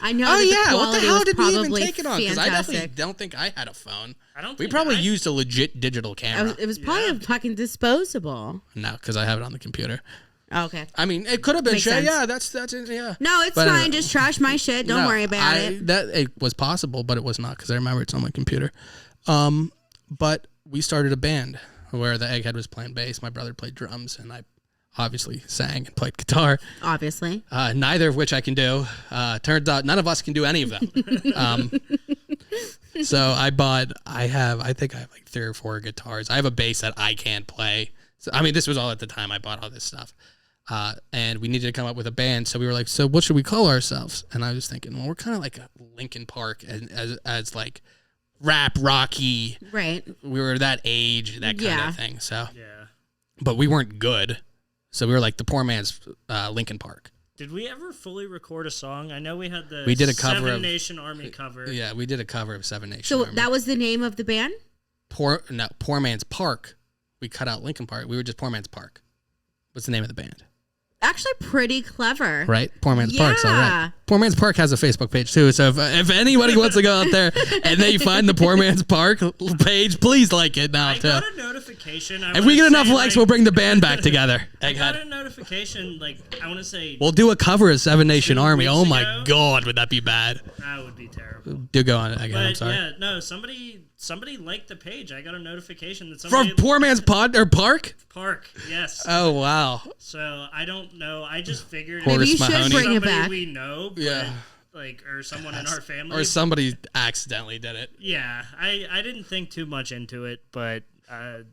I know. Oh yeah! What the hell did we even take it on? Because I definitely don't think I had a phone. We probably used a legit digital camera. It was probably a fucking disposable. No, because I have it on the computer. Okay. I mean, it could have been shit. Yeah, that's it. Yeah. No, it's fine. Just trash my shit. Don't worry about it. It was possible, but it was not, because I remember it's on my computer. But we started a band where the Egghead was playing bass, my brother played drums, and I obviously sang and played guitar. Obviously. Neither of which I can do. Turns out none of us can do any of them. So I think I have like 3 or 4 guitars. I have a bass that I can't play. So, I mean, this was all at the time I bought all this stuff. And we needed to come up with a band. So we were like, so what should we call ourselves? And I was thinking, well, we're kind of like a Linkin Park as like rap, rocky. Right. We were that age, that kind of thing. So, but we weren't good. So we were like the poor man's Linkin Park. Did we ever fully record a song? I know we had the did a cover Seven of Nation Army cover. Yeah, we did a cover of Seven Nation So Army. that was the name of the band? Poor Man's Park. We cut out Lincoln Park. We were just Poor Man's Park. What's the name of the band? Actually, pretty clever. Right? Poor Man's Park's all right. Poor Man's Park has a Facebook page too. So if anybody wants to go out there and they find the Poor Man's Park page, please like it now too. I got a notification. If we get enough likes, we'll bring the band back together. I got a notification. I want to say we'll do a cover of Seven Nation Army. Oh my ago. God, would that be bad? That would be terrible. Do go on it again. I'm But sorry. yeah, no, somebody liked the page. I got a notification that From somebody Poor Man's Park. Park. Yes. Oh wow. So I don't know. I just figured Horace Maybe you should Mahoney. bring it somebody back. we know, but, Yeah. or someone in our family, Or somebody accidentally did it. Yeah, I didn't think too much into it, but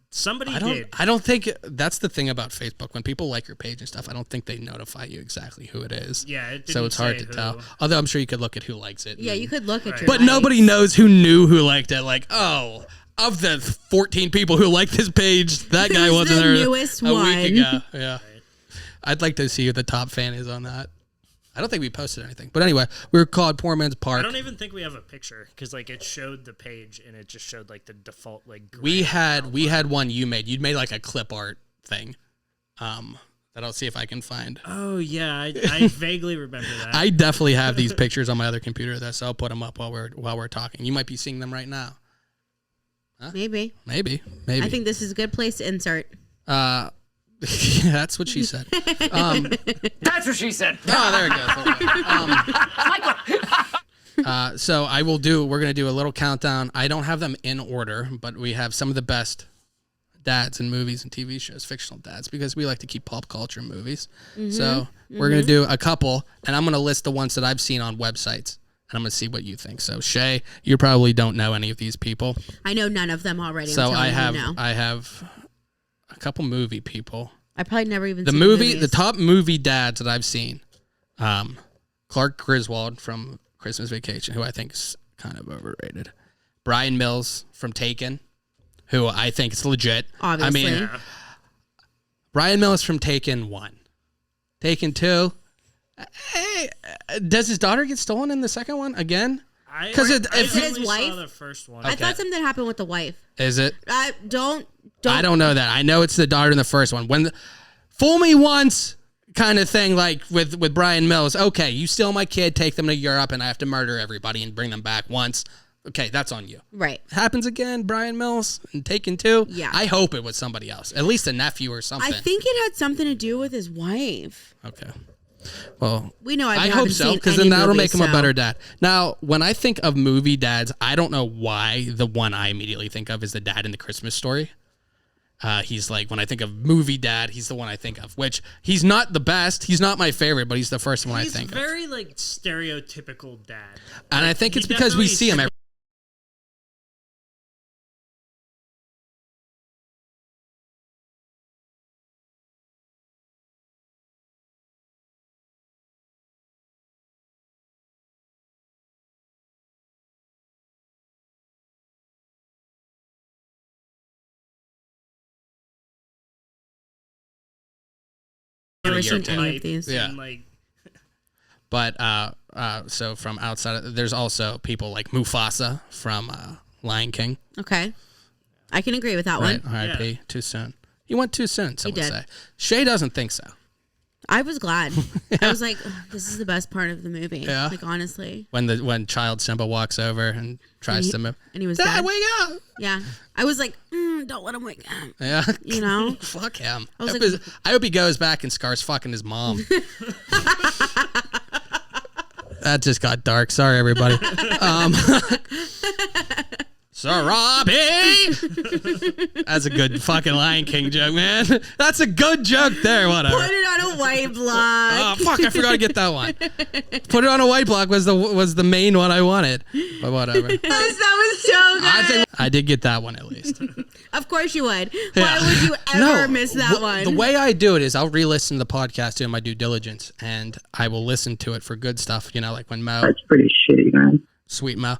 somebody I did. don't think that's the thing about Facebook. When people like your page and stuff, I don't think they notify you exactly who it is. Yeah, it so didn't it's hard say to who. tell. Although I'm sure you could look at who likes it. Yeah, you could look at your But likes. nobody knows who knew who liked it. Like, oh, of the 14 people who liked this page, that guy Who's wasn't the there newest a one? week ago. Yeah, I'd like to see who the top fan is on that. I don't think we posted anything, but anyway, we were called Poor Man's Park. I don't even think we have a picture because it showed the page and it just showed the default gray We had outline. one you made. You'd made a clip art thing. That I'll see if I can find. Oh yeah, I vaguely remember that. I definitely have these pictures on my other computer, though, so I'll put them up while we're talking. You might be seeing them right now. Huh? Maybe. I think this is a good place to insert. That's what she said. That's what she said. Oh, there it goes. So we're going to do a little countdown. I don't have them in order, but we have some of the best dads in movies and TV shows, fictional dads, because we like to keep pop culture movies. So we're going to do a couple, and I'm going to list the ones that I've seen on websites, and I'm going to see what you think. So Shay, you probably don't know any of these people. I know none of them already. So I have a couple movie people. I probably never even The seen movie, movies. the top movie dads that I've seen, Clark Griswold from Christmas Vacation, who I think is kind of overrated. Brian Mills from Taken, who I think is legit. Obviously. I mean, Brian Mills from Taken 1. Taken 2. Hey, does his daughter get stolen in the second one again? Because his only wife? saw the first one. I thought something happened with the wife. Is it? Don't. I don't know that. I know it's the daughter in the first one. Fool me once kind of thing, like with Brian Mills. Okay, you steal my kid, take them to Europe, and I have to murder everybody and bring them back once. Okay, that's on you. Right. Happens again, Brian Mills, and Taken 2. Yeah. I hope it was somebody else, at least a nephew or something. I think it had something to do with his wife. Okay. Well, We know I hope so, because then that'll make him a better dad. Now, when I think of movie dads, I don't know why the one I immediately think of is the dad in The Christmas Story. He's when I think of movie dad, he's the one I think of, which he's not the best. He's not my favorite, but he's the first one I think of. He's very stereotypical dad. And I think it's because we see him every Never year or seen two. any of these. Yeah. And, But so from outside, there's also people like Mufasa from Lion King. Okay. I can agree with that Right, one. R.I.P. Yeah. Too soon. He went too soon. Some would did. say. Shay doesn't think so. I was glad. I was like, "Ugh, this is the best part of the movie. Yeah. Honestly. When child Simba walks over and tries to move, And he was Dad, dead. wake up! Yeah. I was like, don't let him wake up. Yeah, You know? fuck him. I was I hope he goes back and Scar's fucking his mom. That just got dark. Sorry, everybody. Robbie. That's a good fucking Lion King joke, man. That's a good joke there. Whatever. Put it on a white block. Oh fuck! I forgot to get that one. Put it on a white block was the main one I wanted, but whatever. That was so good. I think I did get that one at least. Of course you would. Yeah. Why would you ever miss that one? The way I do it is I'll re-listen to the podcast doing my due diligence, and I will listen to it for good stuff. Like when Mo. That's pretty shitty, man. Sweet Mo.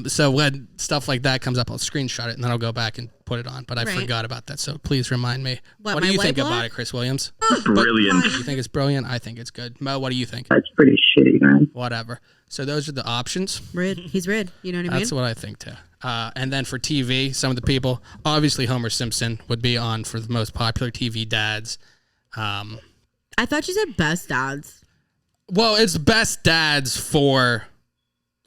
So when stuff like that comes up, I'll screenshot it and then I'll go back and put it on. But I forgot about that, so please remind me. What do you think about it, Chris Williams? Brilliant. You think it's brilliant? I think it's good. Mo, what do you think? That's pretty shitty, man. Whatever. So those are the options. He's red. You know what I mean? That's what I think too. And then for TV, some of the people, obviously Homer Simpson would be on for the most popular TV dads. I thought you said best dads. Well, it's best dads for...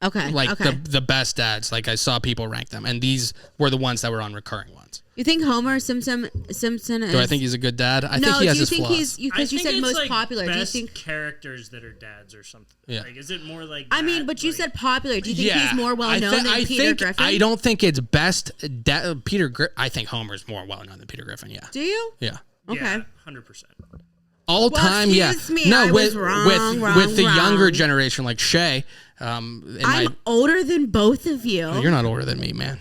Okay. The best dads. Like I saw people rank them, and these were the ones that were on recurring ones. You think Homer Simpson is? Do I think he's a good dad? I think he has his flaws. Because you said most like popular. Best do you think characters that are dads or something? Yeah. Like, is it more like? I mean, but you said popular. Do you think he's more well known than Peter Griffin? I don't think it's best. I think Homer's more well known than Peter Griffin. Yeah. Do you? Yeah. Okay. 100%. All time, yeah. Me, no, with the younger generation like Shay. I'm older than both of you. Oh, you're not older than me, man.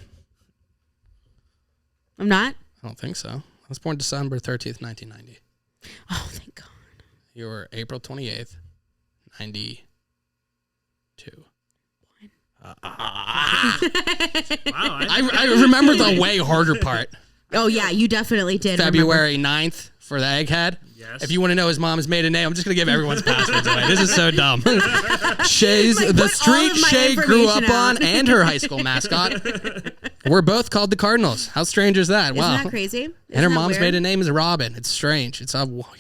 I'm not? I don't think so. I was born December 30th, 1990. Oh, thank God. You were April 28th, 92. Wow. I remember the way harder part. Oh, yeah, you definitely did. February 9th for the egghead. Yes. If you want to know his mom's maiden name, I'm just going to give everyone's passwords away. This is so dumb. Shay's, the street Shay grew up on, and her high school mascot. We're both called the Cardinals. How strange is that? Wow. Isn't that crazy? And her mom's maiden name is Robin. It's strange. It's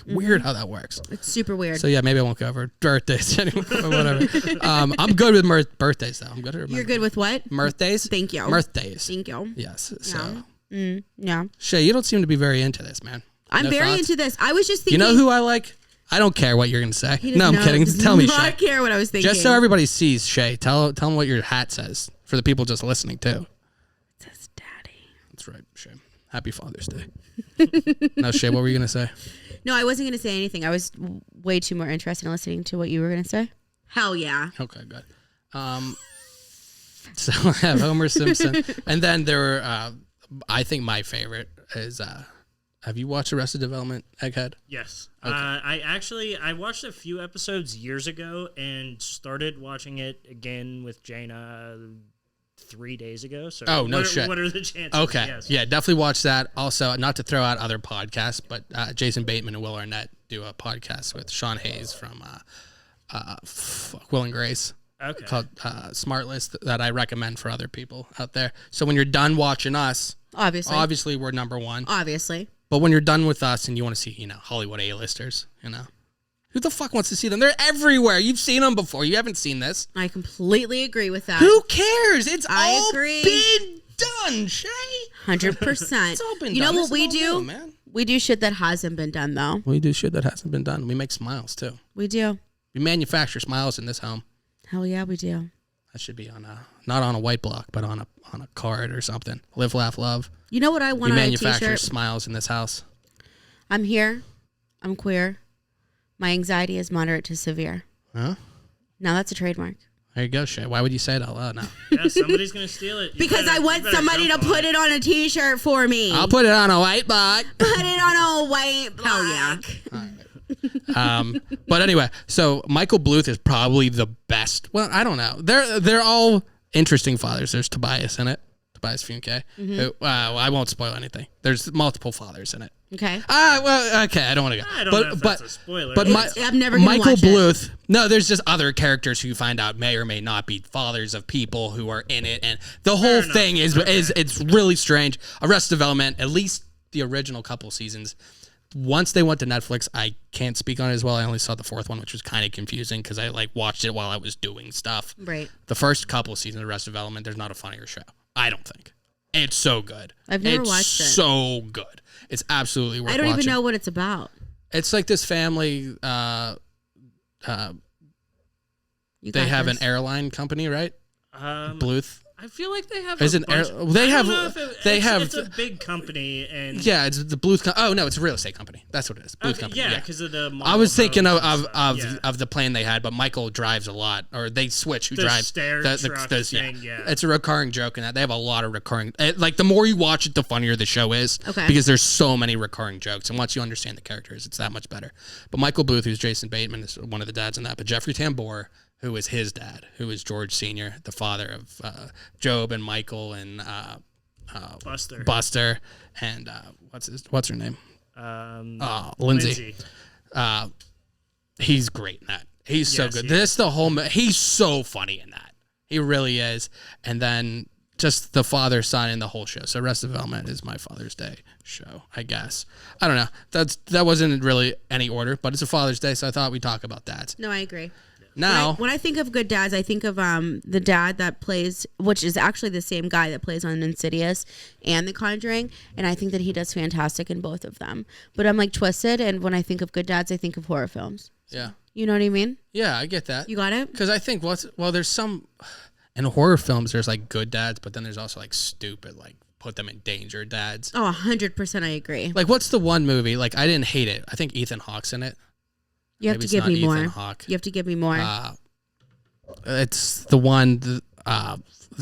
weird how that works. It's super weird. So yeah, maybe I won't go over birthdays anymore. Whatever. I'm good with birthdays, though. I'm good at remembering. You're good with what? Birthdays? Thank you. Birthdays. Thank you. Yes. So. Yeah. Shay, you don't seem to be very into this, man. I'm very into this. I was just thinking. You know who I like? I don't care what you're going to say. No, I'm kidding. Tell me, Shay. I care what I was thinking. Just so everybody sees, Shay, tell them what your hat says for the people just listening, too. It says Daddy. That's right, Shay. Happy Father's Day. Now, Shay, what were you going to say? No, I wasn't going to say anything. I was way too more interested in listening to what you were going to say. Hell yeah. Okay, good. So I have Homer Simpson. And then there were, I think my favorite is... have you watched Arrested Development, Egghead? Yes. Okay. I watched a few episodes years ago and started watching it again with Jaina 3 days ago. So shit. What are the chances? Okay. Yes. Yeah, definitely watch that. Also, not to throw out other podcasts, but Jason Bateman and Will Arnett do a podcast with Sean Hayes from Will and Grace. Okay. Called Smart List that I recommend for other people out there. So when you're done watching us, obviously we're number one. Obviously. But when you're done with us and you want to see, Hollywood A-listers, who the fuck wants to see them? They're everywhere. You've seen them before. You haven't seen this. I completely agree with that. Who cares? It's all agree. been done, Shay. 100%. It's all been done. You know what It's we all do? new, man. We do shit that hasn't been done, though. We do shit that hasn't been done. We make smiles, too. We do. We manufacture smiles in this home. Hell yeah, we do. That should be on not on a white block, but on a card or something. Live, laugh, love. You know what I want on a t-shirt? We manufacture smiles in this house. I'm here. I'm queer. My anxiety is moderate to severe. Huh? Now that's a trademark. There you go, Shay. Why would you say it out loud now? Yeah, somebody's going to steal it. Because I want somebody to put it on a t-shirt for me. I'll put it on a white block. Put it on a white block. Hell yeah. But anyway, so Michael Bluth is probably the best. Well, I don't know. They're all interesting fathers. There's Tobias in it. Tobias Funke. Who, I won't spoil anything. There's multiple fathers in it. Okay. Okay. I don't want to go. I don't know if that's a spoiler. But I'm never gonna Michael watch Bluth. it. No, there's just other characters who you find out may or may not be fathers of people who are in it, and the whole thing is it's really strange. Arrested Development, at least the original couple seasons. Once they went to Netflix, I can't speak on it as well. I only saw the fourth one, which was kind of confusing because I watched it while I was doing stuff. Right. The first couple seasons of Arrested Development, there's not a funnier show. I don't think. It's so good. I've never watched it. It's so good. It's absolutely worth watching. I don't even know what it's about. It's like this family. They have an airline company, right? Bluth. I feel like they have. It's a big company, and it's the Bluth. Oh no, it's a real estate company. That's what it is. Bluth company. Yeah, because of the. I was thinking of the plane they had, but Michael drives a lot, or they switch who drives the thing. Yeah, it's a recurring joke in that they have a lot of recurring. Like the more you watch it, the funnier the show is. Okay. Because there's so many recurring jokes, and once you understand the characters, it's that much better. But Michael Bluth, who's Jason Bateman, is one of the dads in that. But Jeffrey Tambor, who was his dad, who was George Sr., the father of Job and Michael and Buster, and what's her name? Lindsay. He's great in that. He's so good. He's so funny in that. He really is. And then just the father, son, and the whole show. So Arrested Development is my Father's Day show, I guess. I don't know. That wasn't really any order, but it's a Father's Day, so I thought we'd talk about dads. No, I agree. Now, when I think of good dads, I think of the dad that plays, which is actually the same guy that plays on Insidious and The Conjuring, and I think that he does fantastic in both of them. But I'm like twisted, and when I think of good dads, I think of horror films. yeah. You know what I mean? Yeah, I get that. You got it? Because I think there's some, in horror films, there's like good dads, but then there's also like stupid, like put them in danger dads. Oh, 100% I agree. Like, what's the one movie? Like, I didn't hate it. I think Ethan Hawke's in it. You have Maybe to give it's me not more. Ethan Hawke. You have to give me more. It's the one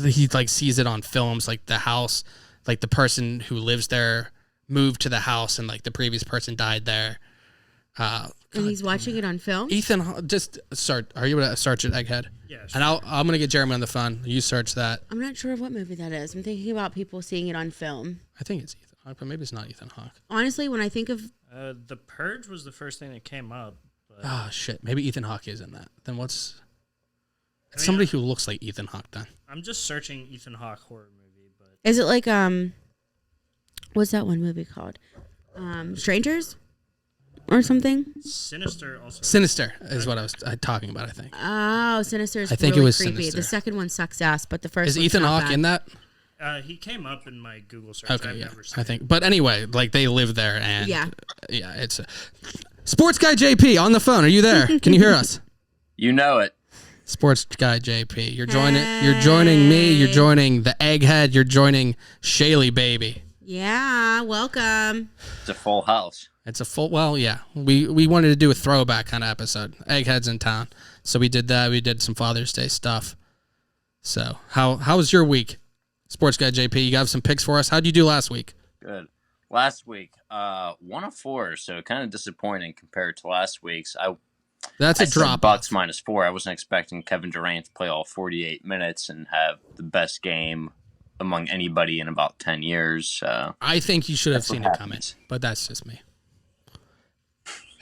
he like sees it on films, like the house, like the person who lives there moved to the house and like the previous person died there. And he's watching it on film? Just search. Are you able to search it, Egghead? Yeah. Sure. And I'm going to get Jeremy on the phone. You search that. I'm not sure what movie that is. I'm thinking about people seeing it on film. I think it's Ethan Hawke, but maybe it's not Ethan Hawke. Honestly, when I think of... The Purge was the first thing that came up. But Oh, shit. Maybe Ethan Hawke is in that. Then what's... It's somebody who looks like Ethan Hawke then. I'm just searching Ethan Hawke horror movie, but Is it like... What's that one movie called? Strangers? Or something? Sinister also. Sinister is what I was talking about, I think. Oh, Sinister is I think really it was creepy. Sinister. The second one sucks ass, but the first Is one's Ethan not Hawke bad. in that? He came up in my Google search. Okay, I've yeah, never seen I think. But anyway, like they live there, and Yeah. It's Sports Guy JP on the phone. Are you there? Can you hear us? You know it. Sports Guy JP, you're joining. You're joining me. You're joining the Egghead. You're joining Shaylee, baby. Yeah, welcome. It's a full house. It's a full. Well, yeah. We wanted to do a throwback kind of episode. Egghead's in town, so we did that. We did some Father's Day stuff. So how was your week, Sports Guy JP? You got some picks for us. How'd you do last week? Good. Last week, 1 of 4, so kind of disappointing compared to last week's. That's I a said drop. Bucks -4. I wasn't expecting Kevin Durant to play all 48 minutes and have the best game among anybody in about 10 years. So I think you should have That's what seen it coming, happens. but that's just me.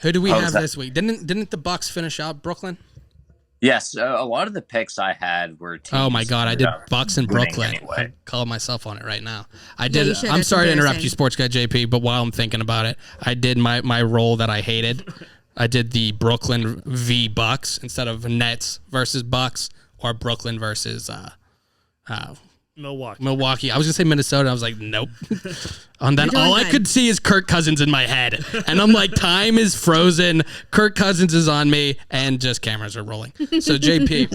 Who do we have this week? Didn't the Bucks finish out Brooklyn? yes, a lot of the picks I had were teams Oh my God, I did Bucks and winning Brooklyn. anyway. I'm calling myself on it right now. I Yeah, did. you should. I'm That's sorry to interrupt embarrassing. you, Sports Guy JP, but while I'm thinking about it, I did my role that I hated. I did the Brooklyn v Bucks instead of Nets versus Bucks or Brooklyn versus Milwaukee. I was gonna say Minnesota. I was like, nope. And then You're doing all I good. could see is Kirk Cousins in my head, and I'm like, time is frozen. Kirk Cousins is on me, and just cameras are rolling. So JP,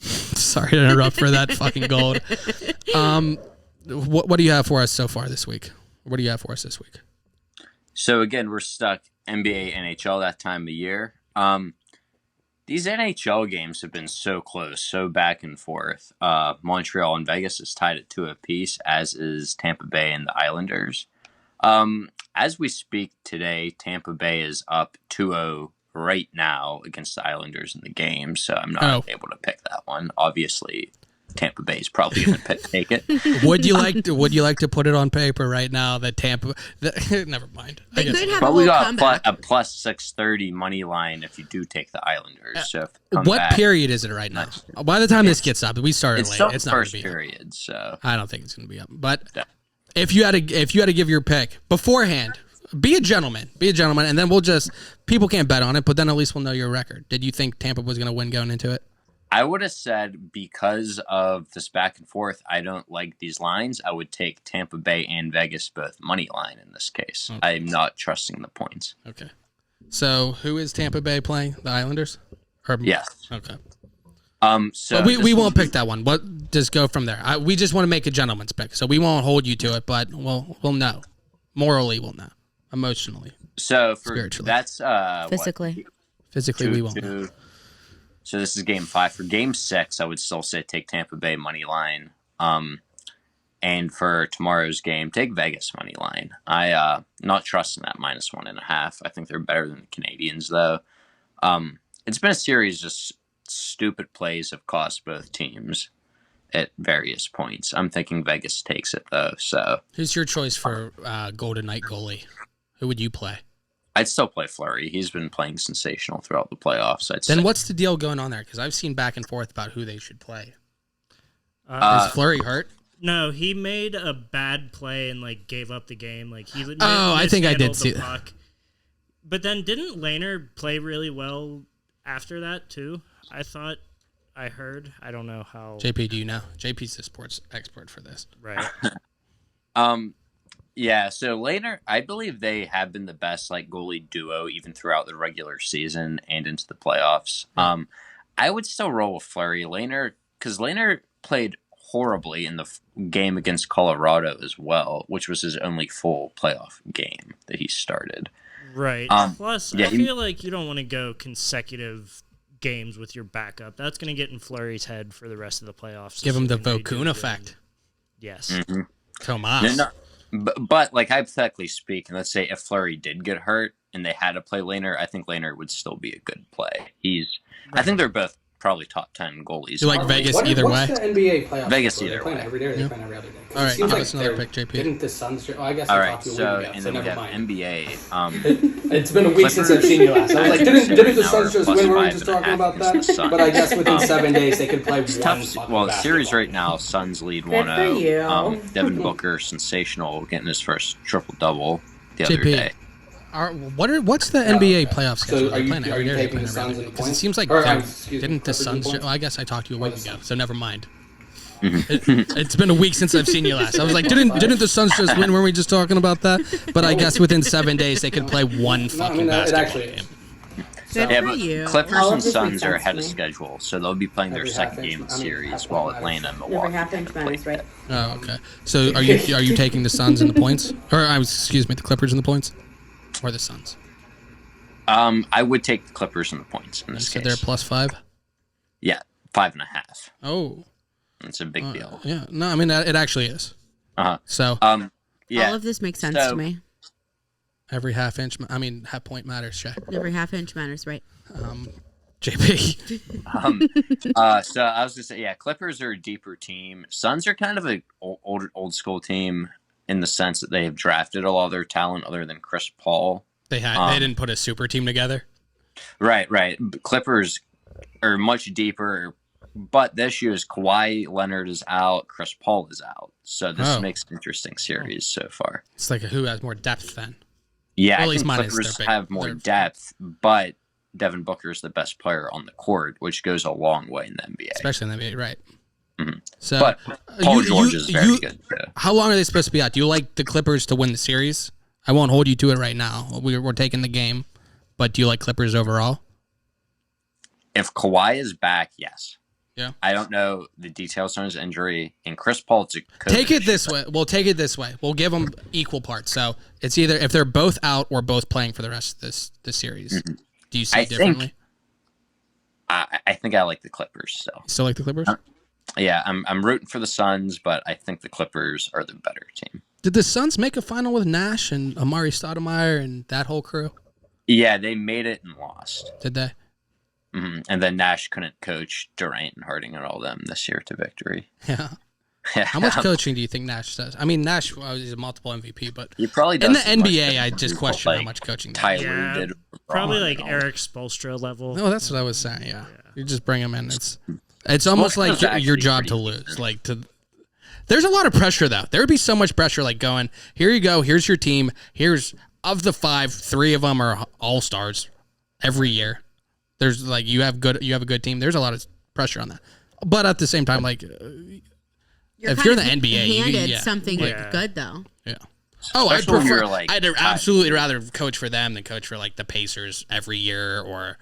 sorry to interrupt for that fucking gold. What do you have for us so far this week? What do you have for us this week? So again, we're stuck NBA, NHL that time of year. These NHL games have been so close, so back and forth. Montreal and Vegas is tied at 2 apiece, as is Tampa Bay and the Islanders. As we speak today, Tampa Bay is up 2-0 right now against the Islanders in the game, so I'm not able to pick that one. Obviously, Tampa Bay is probably going to take it. Would you like to put it on paper right now that never mind. They could have a But whole we got comeback. a plus 630 money line if you do take the Islanders. So if they come What back, period is it right now? By the time this gets up, we started it's late. still It's the not going first to be up. period. So I don't think it's going to be up. But Yeah. if you had to give your pick beforehand, be a gentleman, and then people can't bet on it, but then at least we'll know your record. Did you think Tampa was going to win going into it? I would have said, because of this back and forth, I don't like these lines. I would take Tampa Bay and Vegas both money line in this case. Okay. I'm not trusting the points. Okay. So who is Tampa Bay playing? The Islanders? Yes. Okay. So But we won't pick that one. Just go from there. We just want to make a gentleman's pick, so we won't hold you to it, but we'll know. Morally, we'll know. Emotionally, So for Spiritually. that's Physically. physically, we won't know. So this is game 5. For game 6, I would still say take Tampa Bay money line. And for tomorrow's game, take Vegas money line. I not trusting that -1.5. I think they're better than the Canadians though. It's been a series just stupid plays have cost both teams at various points. I'm thinking Vegas takes it though. So who's your choice for Golden Knight goalie? Who would you play? I'd still play Fleury. He's been playing sensational throughout the playoffs. Then what's the deal going on there? Because I've seen back and forth about who they should play. Is Fleury hurt? No, he made a bad play and like gave up the game. Like I think I did see that. But then didn't Lehner play really well after that too? I thought I heard. I don't know how. JP, do you know? JP's the sports expert for this. Right. Yeah, so Lehner, I believe they have been the best like goalie duo even throughout the regular season and into the playoffs. I would still roll with Fleury. Because Lehner played horribly in the game against Colorado as well, which was his only full playoff game that he started. Right. Plus, I feel like you don't want to go consecutive games with your backup. That's going to get in Fleury's head for the rest of the playoffs. Give him the Vokoun effect. Yes. Mm-hmm. Tomas. No, but like hypothetically speaking, let's say if Fleury did get hurt and they had to play Lehner, I think Lehner would still be a good play. I think they're both probably top 10 goalies. You like Vegas either way? What's the NBA playoffs? Vegas either way. Every day or they play every other day? All right, give us another pick, JP. Didn't the Suns? I guess. All I right, talked to you a so week ago, and so then we never have mind. NBA. It's been a week since I've seen you last. I was like, didn't the Suns just win? Were we just talking about that? But I guess within 7 days they could play one. Well, series right now, Suns lead 1-0. Devin Booker, sensational, getting his first triple-double the other day. What's the NBA playoff schedule? So are you taking the Suns in the points? It seems like didn't the Suns? Well, I guess I talked to you a week ago, so never mind. It's been a week since I've seen you last. I was like, didn't the Suns just win? Weren't we just talking about that? But I guess within 7 days they could play one fucking basketball game. Yeah, but Clippers and Suns are ahead of schedule, so they'll be playing their second game in the series while Atlanta and Milwaukee. half-inch minus, right? Oh, okay. So are you taking the Suns in the points, or excuse me, the Clippers in the points, or the Suns? I would take the Clippers in the points in this case. They're +5. Yeah, 5.5. Oh, it's a big deal. Yeah, no, I mean it actually is. So yeah, all of this makes sense to me. Every half point matters, Shay. Every half-inch matters, right? JP. So I was gonna say, yeah, Clippers are a deeper team. Suns are kind of an old school team in the sense that they have drafted a lot of their talent other than Chris Paul. They didn't put a super team together. Right. Clippers are much deeper, but this year's Kawhi Leonard is out, Chris Paul is out, so this makes an interesting series so far. It's like who has more depth then? Yeah, well, I think Clippers have more depth, but Devin Booker is the best player on the court, which goes a long way in the NBA. Especially in the NBA, right. Mm-hmm. So, but Paul George is very good, too. How long are they supposed to be out? Do you like the Clippers to win the series? I won't hold you to it right now. We're taking the game, but do you like Clippers overall? If Kawhi is back, yes. Yeah. I don't know the details on his injury, and Chris Paul to take it this way. We'll take it this way. We'll give them equal parts. So it's either if they're both out or both playing for the rest of this series. Mm-hmm. Do you see it differently? I think I like the Clippers still. You still like the Clippers? Yeah, I'm rooting for the Suns, but I think the Clippers are the better team. Did the Suns make a final with Nash and Amari Stoudemire and that whole crew? Yeah, they made it and lost. Did they? Mm-hmm. And then Nash couldn't coach Durant and Harding and all them this year to victory. Yeah. How much coaching do you think Nash does? I mean, Nash is a multiple MVP, but he probably does in the NBA, I just question how much coaching Tyler did. Probably like Eric Spoelstra level. No, that's what I was saying. Yeah, you just bring him in. It's almost like your job to lose. There's a lot of pressure though. There would be so much pressure. Like going, here you go. Here's your team. Here's of the 5, 3 of them are all stars every year. There's like you have a good team. There's a lot of pressure on that, but at the same time, like if you're in the NBA, handed something good though. Yeah. Oh, I'd absolutely rather coach for them than coach for like the Pacers every year, or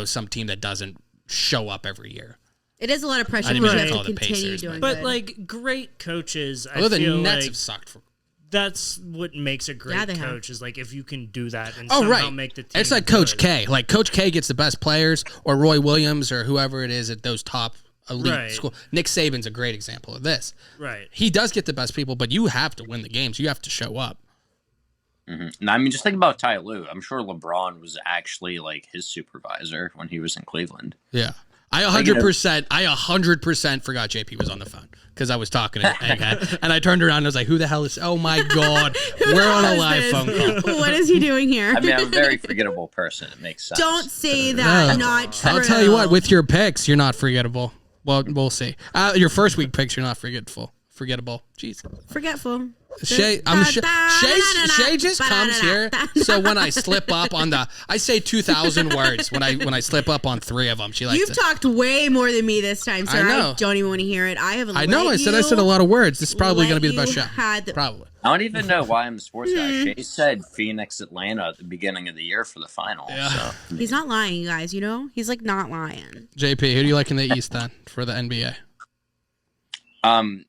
some team that doesn't show up every year. It is a lot of pressure. I But to continue doing but good. like great coaches, Although I feel the Nets like have sucked for. That's what makes a great coach is like if you can do that and make the team. It's like Coach K. Like Coach K gets the best players, or Roy Williams, or whoever it is at those top elite school. Nick Saban's a great example of this. Right. He does get the best people, but you have to win the games. You have to show up. Mm-hmm. I mean, just think about Ty Lue. I'm sure LeBron was actually like his supervisor when he was in Cleveland. Yeah. I 100% forgot JP was on the phone because I was talking to Egghead, and I turned around and I was like, "Who the hell is? Oh my god, we're on a live phone call." What is he doing here? I mean, I'm a very forgettable person. It makes sense. Don't say that. Not true. I'll tell you what. With your picks, you're not forgettable. Well, we'll see. Your first week picks, you're not forgetful. Forgettable. Jeez. Forgetful. Shay just comes here. So when I slip up on I say 2,000 words when I slip up on 3 of them. She likes You've talked way more than me this time, sir. I know. I don't even want to hear it. I said a lot of words. This is probably going to be the best show. Probably. I don't even know why I'm the sports guy. Shay said Phoenix, Atlanta at the beginning of the year for the final. Yeah. So. He's not lying, you guys. You know, he's like not lying. JP, who do you like in the East then for the NBA? And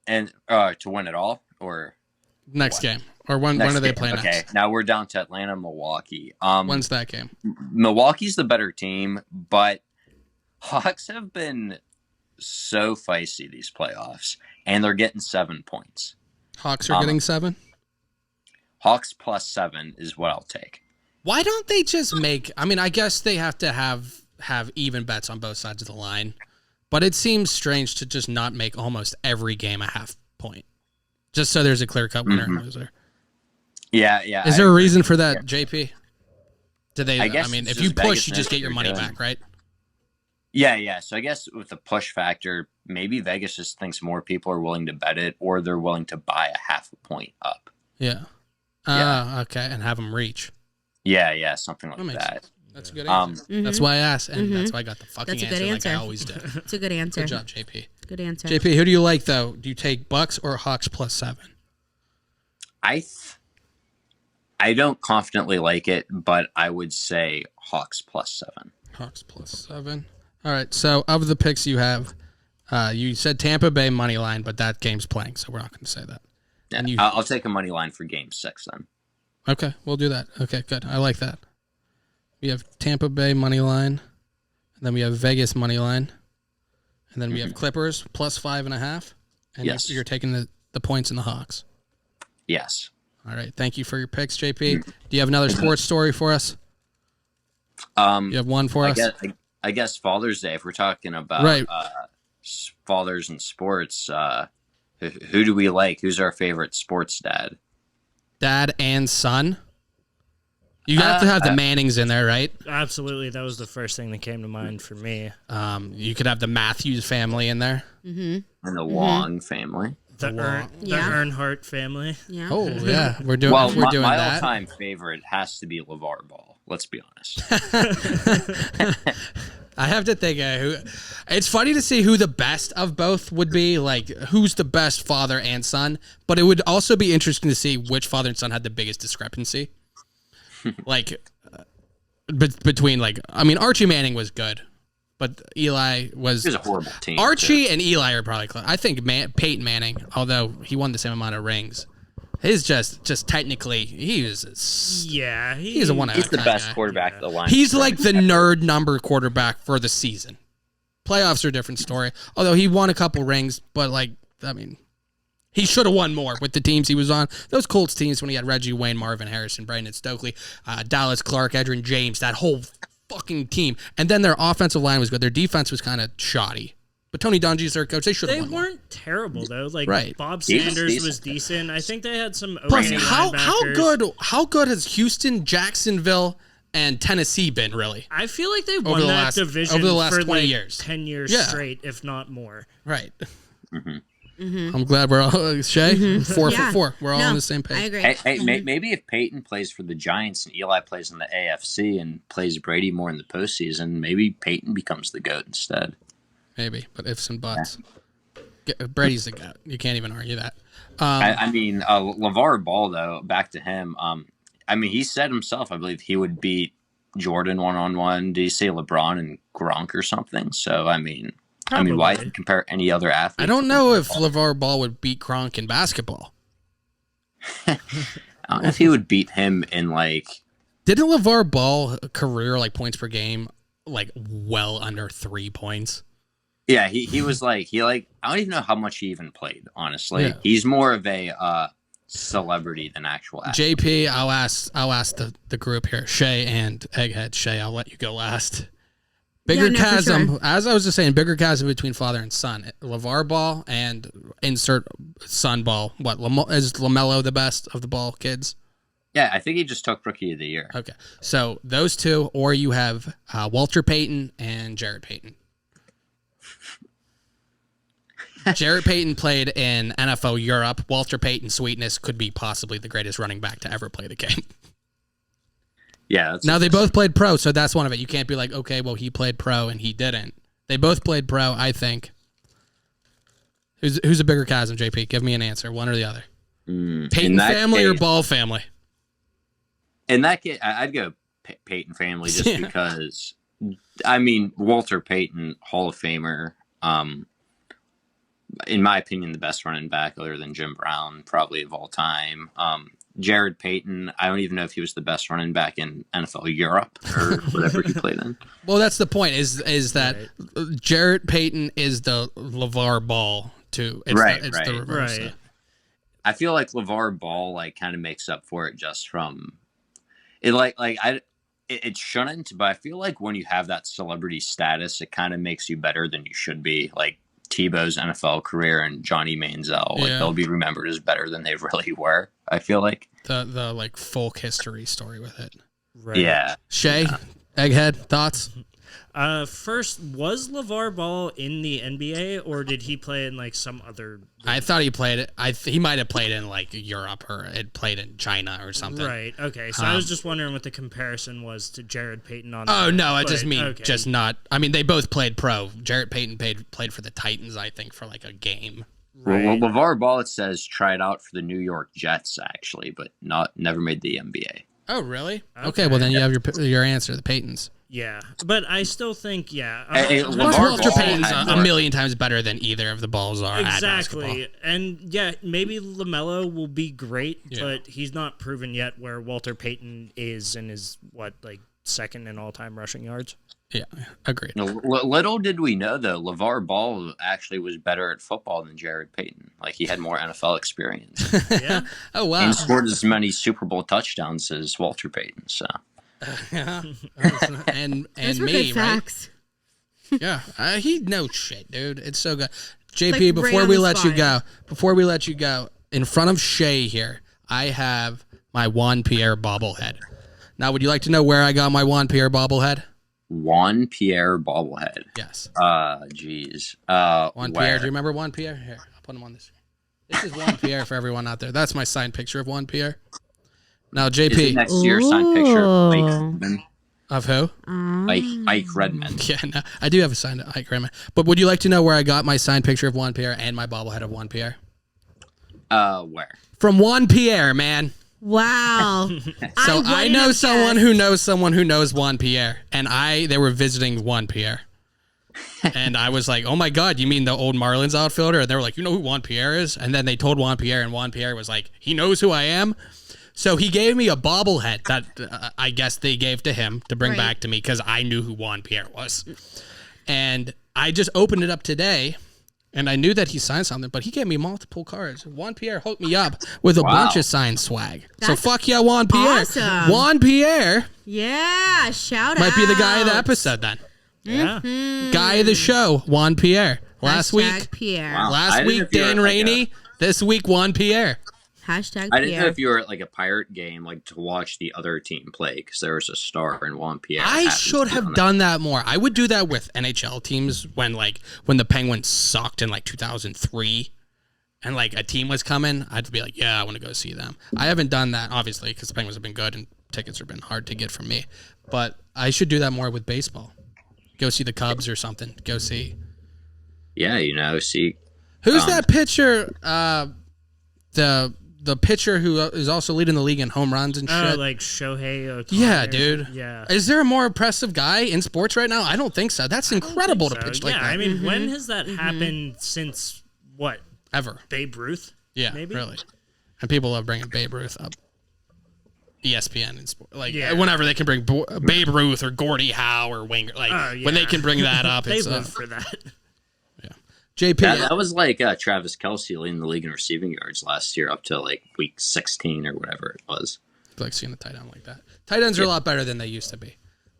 to win it all or next game or when are they playing next? Okay, now we're down to Atlanta, Milwaukee. When's that game? Milwaukee's the better team, but Hawks have been so feisty these playoffs, and they're getting 7 points. Hawks are getting 7? Hawks plus 7 is what I'll take. Why don't they just make... I mean, I guess they have to have even bets on both sides of the line, but it seems strange to just not make almost every game a half point, just so there's a clear-cut winner and loser. Yeah. Is there a reason for that, JP? Do they? I mean, if you push, you just get your money back, right? Yeah. So I guess with the push factor, maybe Vegas just thinks more people are willing to bet it, or they're willing to buy a half a point up. Yeah. Okay, and have them reach. Yeah, something like that. That's a good answer. That's why I asked, and that's why I got the fucking answer like I always do. It's a good answer. Good job, JP. Good answer. JP, who do you like, though? Do you take Bucks or Hawks plus 7? I don't confidently like it, but I would say Hawks plus 7. Hawks plus 7. All right, so of the picks you have, you said Tampa Bay money line, but that game's playing, so we're not going to say that. Yeah, I'll take a money line for Game 6 then. Okay, we'll do that. Okay, good. I like that. We have Tampa Bay money line, and then we have Vegas money line, and then we have Clippers plus 5.5. And yes. You're taking the points in the Hawks. Yes. All right. Thank you for your picks, JP. Do you have another sports story for us? You have one for us? I guess Father's Day, if we're talking about fathers in sports, who do we like? Who's our favorite sports dad? Dad and son? You have to have the Mannings in there, right? Absolutely. That was the first thing that came to mind for me. You could have the Matthews family in there. And the Wong family. The Earnhardt family. Yeah. Oh, yeah. We're doing that. My all-time favorite has to be Lavar Ball. Let's be honest. I have to think who. It's funny to see who the best of both would be, like who's the best father and son. But it would also be interesting to see which father and son had the biggest discrepancy. Like between Archie Manning was good, but Eli was. He was a horrible team. Archie and Eli are probably close. I think Peyton Manning, although he won the same amount of rings. He's just technically he's a one. He's the best quarterback of the line. He's like the nerd number quarterback for the season. Playoffs are a different story. Although he won a couple rings, but he should have won more with the teams he was on. Those Colts teams when he had Reggie Wayne, Marvin Harrison, Brandon Stokely, Dallas Clark, Edgerrin James, that whole fucking team. And then their offensive line was good. Their defense was kind of shoddy. But Tony Dungy's their coach. They should have won. They weren't terrible though. Right. Bob Sanders was decent. I think they had some. Plus, how good has Houston, Jacksonville, and Tennessee been really? I feel like they've won that division over the last for 20 years, 10 years straight, if not more. Right. I'm glad we're all Shay 4 for 4. We're all on the same page. I agree. Hey, maybe if Peyton plays for the Giants and Eli plays in the AFC and plays Brady more in the postseason, maybe Peyton becomes the GOAT instead. Maybe, but ifs and buts. Brady's the GOAT. You can't even argue that. LeVar Ball, though, back to him. He said himself, I believe, he would beat Jordan one-on-one. Did he say LeBron and Gronk or something? So, why compare any other athlete? I don't know if LeVar Ball would beat Gronk in basketball. I don't know if he would beat him in, Didn't LeVar Ball career, points per game, well under 3 points? Yeah, he was I don't even know how much he even played, honestly. Yeah. He's more of a celebrity than actual athlete. JP, I'll ask the group here, Shay and Egghead. Shay, I'll let you go last. Bigger chasm, sure. as I was just saying, bigger chasm between father and son. Lavar Ball and insert son Ball. What, is LaMelo the best of the Ball kids? Yeah, I think he just took Rookie of the Year. Okay. So those two, or you have Walter Payton and Jarrett Payton. Jarrett Payton played in NFL Europe. Walter Payton, sweetness, could be possibly the greatest running back to ever play the game. Yeah. Now, they both played pro, so that's one of it. You can't be like, okay, well, he played pro and he didn't. They both played pro, I think. Who's a bigger chasm, JP? Give me an answer, one or the other. Payton family or Ball family? In that case, I'd go Payton family just because, I mean, Walter Payton, Hall of Famer, in my opinion, the best running back other than Jim Brown, probably of all time. Jared Payton, I don't even know if he was the best running back in NFL Europe or whatever he played in. Well, that's the point, is that Jarrett Payton is the LaVar Ball, too. It's the reverse. Right. I feel like LaVar Ball, like, kind of makes up for it just from... It it shouldn't, but I feel like when you have that celebrity status, it kind of makes you better than you should be. Like Tebow's NFL career and Johnny Manziel, like they'll be remembered as better than they really were. I feel like the like folk history story with it. Right. Yeah. Shay, Egghead, thoughts? First, was LaVar Ball in the NBA, or did he play in like some other? I thought he played it. He might have played in like Europe, or had played in China or something. Right. Okay. So I was just wondering what the comparison was to Jared Payton on. Oh no, I just mean just not. I mean, they both played pro. Jarrett Payton played for the Titans, I think, for like a game. Right. Well, LaVar Ball, it says, tried out for the New York Jets actually, but never made the NBA. Oh really? Okay. Well, then you have your answer, the Paytons. Yeah, but I still think, Walter Payton's a million times better than either of the Balls are. Exactly. And yeah, maybe LaMelo will be great, but he's not proven yet where Walter Payton is and is second in all-time rushing yards. Yeah, agreed. Little did we know, though, LaVar Ball actually was better at football than Jared Payton. Like, he had more NFL experience. Yeah. Oh, wow. And scored as many Super Bowl touchdowns as Walter Payton, so... Yeah, and Those were me, good facts. Right? Yeah, he knows shit, dude. It's so good. JP, like before we let you go, in front of Shay here, I have my Juan Pierre bobblehead. Now, would you like to know where I got my Juan Pierre bobblehead? Juan Pierre bobblehead. Yes. Jeez. Juan Pierre. Do you remember Juan Pierre? Here, I'll put him on this. This is Juan Pierre for everyone out there. That's my signed picture of Juan Pierre. Now, JP. Is it next to your signed picture of Ike Redmond? Of who? Ike Redmond. Yeah, no, I do have a signed Ike Redmond. But would you like to know where I got my signed picture of Juan Pierre and my bobblehead of Juan Pierre? Where? From Juan Pierre, man. Wow. So I know someone who knows someone who knows Juan Pierre, and they were visiting Juan Pierre. And I was like, oh my God, you mean the old Marlins outfielder? And they were like, you know who Juan Pierre is? And then they told Juan Pierre, and Juan Pierre was like, he knows who I am. So he gave me a bobblehead that I guess they gave to him to bring back to me because I knew who Juan Pierre was. And I just opened it up today, and I knew that he signed something, but he gave me multiple cards. Juan Pierre hooked me up with a bunch of signed swag. So fuck yeah, Juan Pierre. Awesome. Juan Pierre. Yeah, shout out. Might be the guy of the episode then. Yeah. Guy of the show, Juan Pierre. Last week, Pierre. Wow. Last week, Dan Rainey. This week, Juan Pierre. Hashtag I didn't know if you were at like a Pirate game, like to watch the other team play, because there was a star in Juan Pierre. I should have done that more. I would do that with NHL teams when the Penguins sucked in like 2003, and like a team was coming. I'd be like, yeah, I want to go see them. I haven't done that obviously because the Penguins have been good and tickets have been hard to get from me. But I should do that more with baseball. Go see the Cubs or something. Go see. Yeah, see. Who's that pitcher? The pitcher who is also leading the league in home runs and shit. Oh, like Shohei Ohtani. Yeah, dude. Yeah. Is there a more impressive guy in sports right now? I don't think so. That's incredible to pitch like that. I mean, when has that happened since what? Ever. Babe Ruth? Yeah, maybe? really. And people love bringing Babe Ruth up. ESPN and sport, whenever they can bring Babe Ruth or Gordie Howe or Winger, when they can bring that up, they live for that. Yeah, JP. That was like Travis Kelce leading the league in receiving yards last year, up to like week 16 or whatever it was. I like seeing the tight end like that. Tight ends are a lot better than they used to be.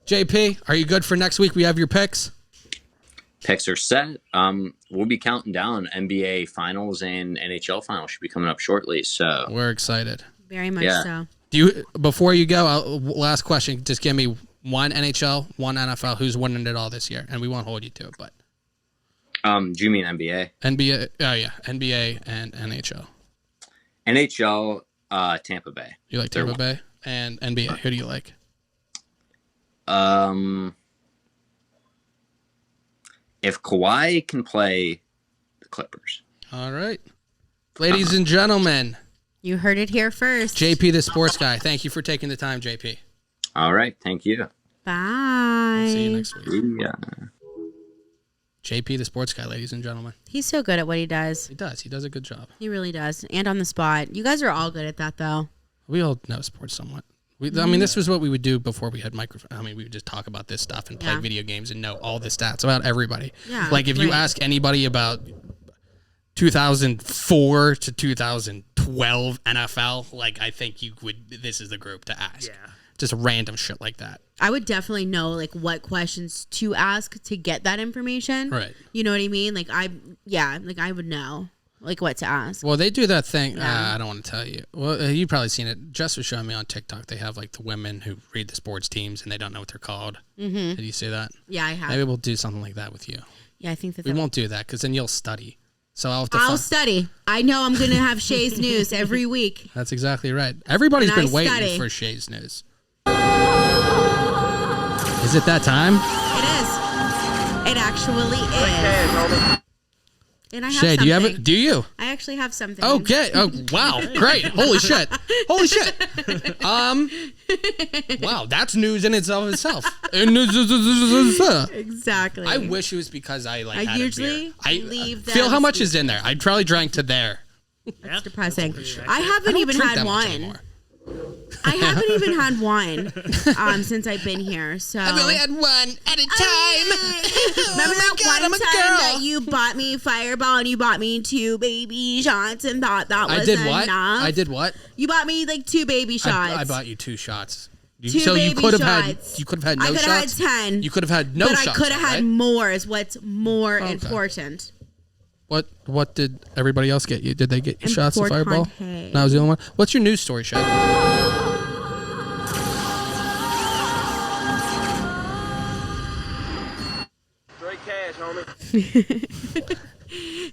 JP, are you good for next week? We have your picks. Picks are set. We'll be counting down. NBA finals and NHL finals should be coming up shortly. So we're excited. Very much so. Do you? Before you go, last question. Just give me one NHL, one NFL. Who's winning it all this year? And we won't hold you to it, but. Do you mean NBA? NBA. Oh yeah, NBA and NHL. NHL, Tampa Bay. You like Tampa Bay? And NBA. Who do you like? If Kawhi can play, the Clippers. All right. Ladies and gentlemen. You heard it here first. JP, the sports guy. Thank you for taking the time, JP. All right. Thank you. Bye. We'll see you next week. Yeah. JP, the sports guy, ladies and gentlemen. He's so good at what he does. He does. He does a good job. He really does. And on the spot. You guys are all good at that, though. We all know sports somewhat. I mean, this was what we would do before we had microphone. I mean, we would just talk about this stuff and play video games and know all the stats about everybody. Yeah, like if you ask anybody about 2004 to 2012 NFL, like I think you would. This is the group to ask. Yeah. Just random shit like that. I would definitely know like what questions to ask to get that information. Right. You know what I mean? Like I would know. Like what to ask. Well, they do that thing. I don't want to tell you. Well, you've probably seen it. Jess was showing me on TikTok. They have like the women who read the sports teams and they don't know what they're called. Mm-hmm. Did you see that? Yeah, I have. Maybe we'll do something like that with you. Yeah, I think that we won't do that because then you'll study. So I'll study. I know I'm going to have Shay's news every week. That's exactly right. Everybody's been waiting for Shay's news. Is it that time? It is. It actually is. And I have Shay, something. do you have it? Do you? I actually have something. Okay. Oh, wow. Great. Holy shit. Holy shit. Wow, that's news in itself. Exactly. I wish it was because I had usually a beer. leave them. Feel how much is in there. I probably drank to there. That's depressing. I haven't even had one. I haven't even had one since I've been here. So I've only had one at a time. Remember that one time that you bought me Fireball and you bought me 2 baby shots and thought that was enough? I did what? You bought me like 2 baby shots. I bought you 2 shots. So you could have had. You could have had no shots. I could have had 10. You could have had no shots. But I could have had more. Is what's more important. What did everybody else get you? Did they get you shots of Fireball? No, I was the only one. What's your news story, Shay? Straight cash, homie.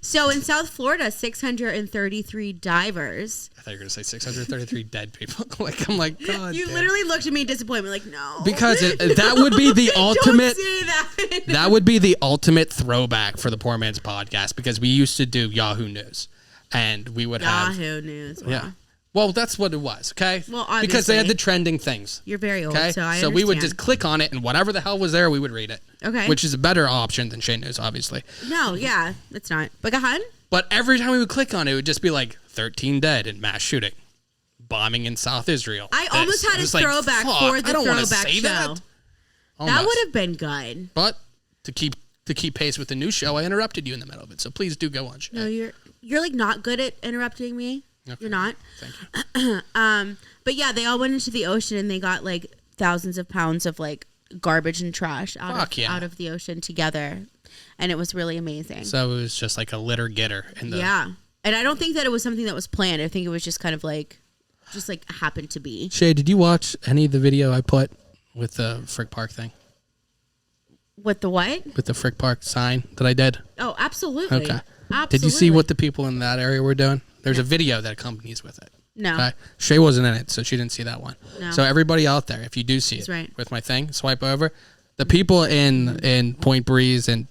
So in South Florida, 633 divers. I thought you were going to say 633 dead people. I'm like, God. You literally looked at me in disappointment, like, no. Because that would be the ultimate. Don't say that. That would be the ultimate throwback for the Poor Man's Podcast because we used to do Yahoo News, and we would have Yahoo News. Wow. Yeah. Well, that's what it was, okay? Well, obviously. Because they had the trending things. You're very old, okay? so I understand. we would just click on it, and whatever the hell was there, we would read it. Okay. Which is a better option than Shay News, obviously. No, yeah, it's not. But go ahead. But every time we would click on it, it would just be like 13 dead in mass shooting, bombing in South Israel. I almost had a throwback for the throwback show. That would have been good. But to keep pace with the new show, I interrupted you in the middle of it. So please do go on, Shay. No, you're like not good at interrupting me. Okay. You're not. Thank you. But yeah, they all went into the ocean and they got like thousands of pounds of like garbage and trash out of the ocean together, and it was really amazing. So it was just like a litter getter in the and I don't think that it was something that was planned. I think it was just kind of like happened to be. Shay, did you watch any of the video I put with the Frick Park thing? With the what? With the Frick Park sign that I did. Oh, absolutely. Okay. Absolutely. Did you see what the people in that area were doing? There's a video that accompanies with it. No. Okay? Shay wasn't in it, so she didn't see that one. No. So everybody out there, if you do see it right. with my thing, swipe over. The people in Point Breeze and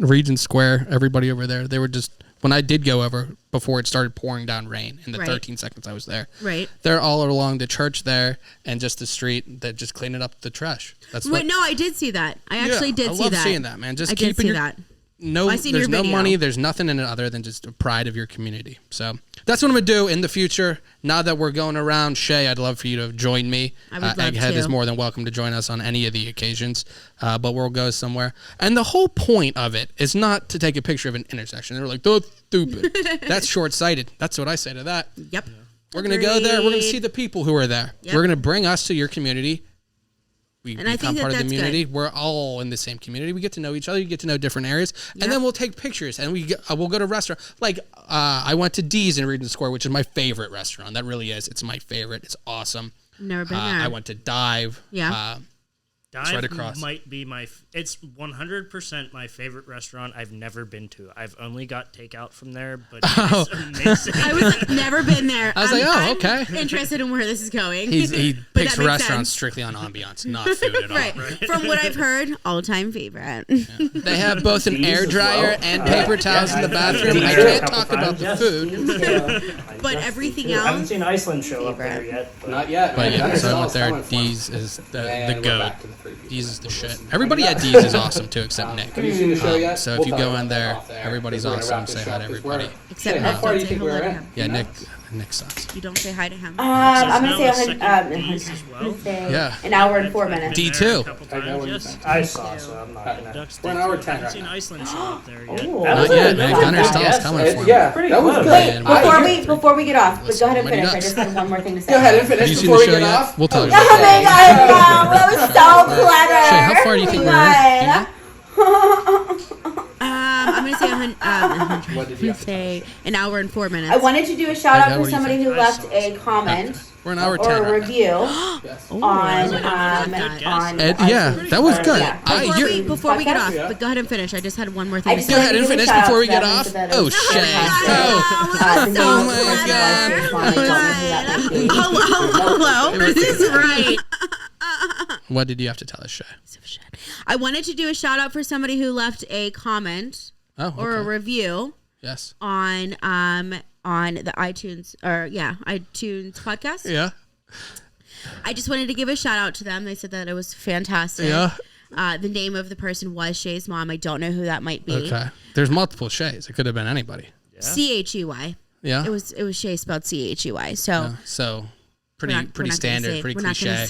Regent Square, everybody over there, they were just, when I did go over, before it started pouring down rain in the 13 seconds I was there, they're all along the church there and just the street that just cleaning up the trash. No, I did see that. I actually did see that. I love seeing that, man. Just keeping your that. There's no money. There's nothing in it other than just a pride of your community. So that's what I'm going to do in the future. Now that we're going around, Shay, I'd love for you to join me. I would love Egghead to. is more than welcome to join us on any of the occasions, but we'll go somewhere. And the whole point of it is not to take a picture of an intersection. They're like, that's stupid. That's short-sighted. That's what I say to that. Yep. Yeah. We're going to go there. We're going to see the people who are there. Yep. We're going to bring us to your community we And I become think part of the that's community. good. We're all in the same community. We get to know each other. You get to know different areas, Yep. and then we'll take pictures and we'll go to restaurants. Like I went to D's in Regent Square, which is my favorite restaurant. That really is. It's my favorite. It's awesome. Never been there. I went to Dive. Yeah. Dive right across. might be it's 100% my favorite restaurant I've never been to. I've only got takeout from there, but it's amazing. I was never been there. I was like, oh, okay. I'm interested in where this is going. He But picks that makes restaurants sense. strictly on ambiance, not food at all. Right. From what I've heard, all-time favorite. They have both an air dryer and paper towels in the bathroom. I can't talk about the food. But everything I haven't else, seen Iceland show up there yet. Not yet. But yeah, so I went there. D's is the goat. D's is the shit. Everybody at D's is awesome too, except Nick. Have you seen the show yet? So if We'll you talk go about in that there, off there. everybody's We're gonna awesome. wrap this Say up hi to 'cause everybody. except How Nick, far do don't you say think hello we're to in? him. Yeah, Nick sucks. You don't say hi to him. I'm Now gonna a say second D's as well. Yeah. an hour and 4 minutes. D2. Been there a couple I know times, what you yes. think. I saw, so I'm not gonna. Ducks We're an D2. hour I 10 haven't right seen now. Iceland show up there yet. Ooh. Not yet, man. Gunner Stall's coming for him. Yeah, Pretty that was close. good. Wait, Man, before we get off, but go ahead and Mighty finish. I Ducks. just had one more thing to say. Go ahead and Have finish you seen before the we show get yet? off. We'll talk Oh about my it. god, wow, that was so clever. Shay, how far do you think we're in? I'm gonna say What did you have to say an hour and 4 minutes. I wanted to do a shout Hey, out what for do you somebody think? who left a comment We're an hour or 10 a right now. review Yes. Ooh, on Yeah, that was good. Before we get off, Yeah. but go ahead and finish. I just had one more thing I to just Go say. ahead and wanted to give a finish shout out before we to get them off. so that Oh, it was Shay. the name Oh of the my person God. was Jason Swan. I don't know who that might be. Hello. This is right. What did you have to tell us, Shay? I wanted to do a shout out for somebody who left a comment Oh, or a okay. review Yes. on the iTunes iTunes podcast. Yeah. I just wanted to give a shout out to them. They said that it was fantastic. Yeah. The name of the person was Shay's mom. I don't know who that might be. Okay. There's multiple Shays. It could have been anybody. Chey. Yeah. It was Shay spelled Chey. So Yeah. So pretty standard, pretty cliche.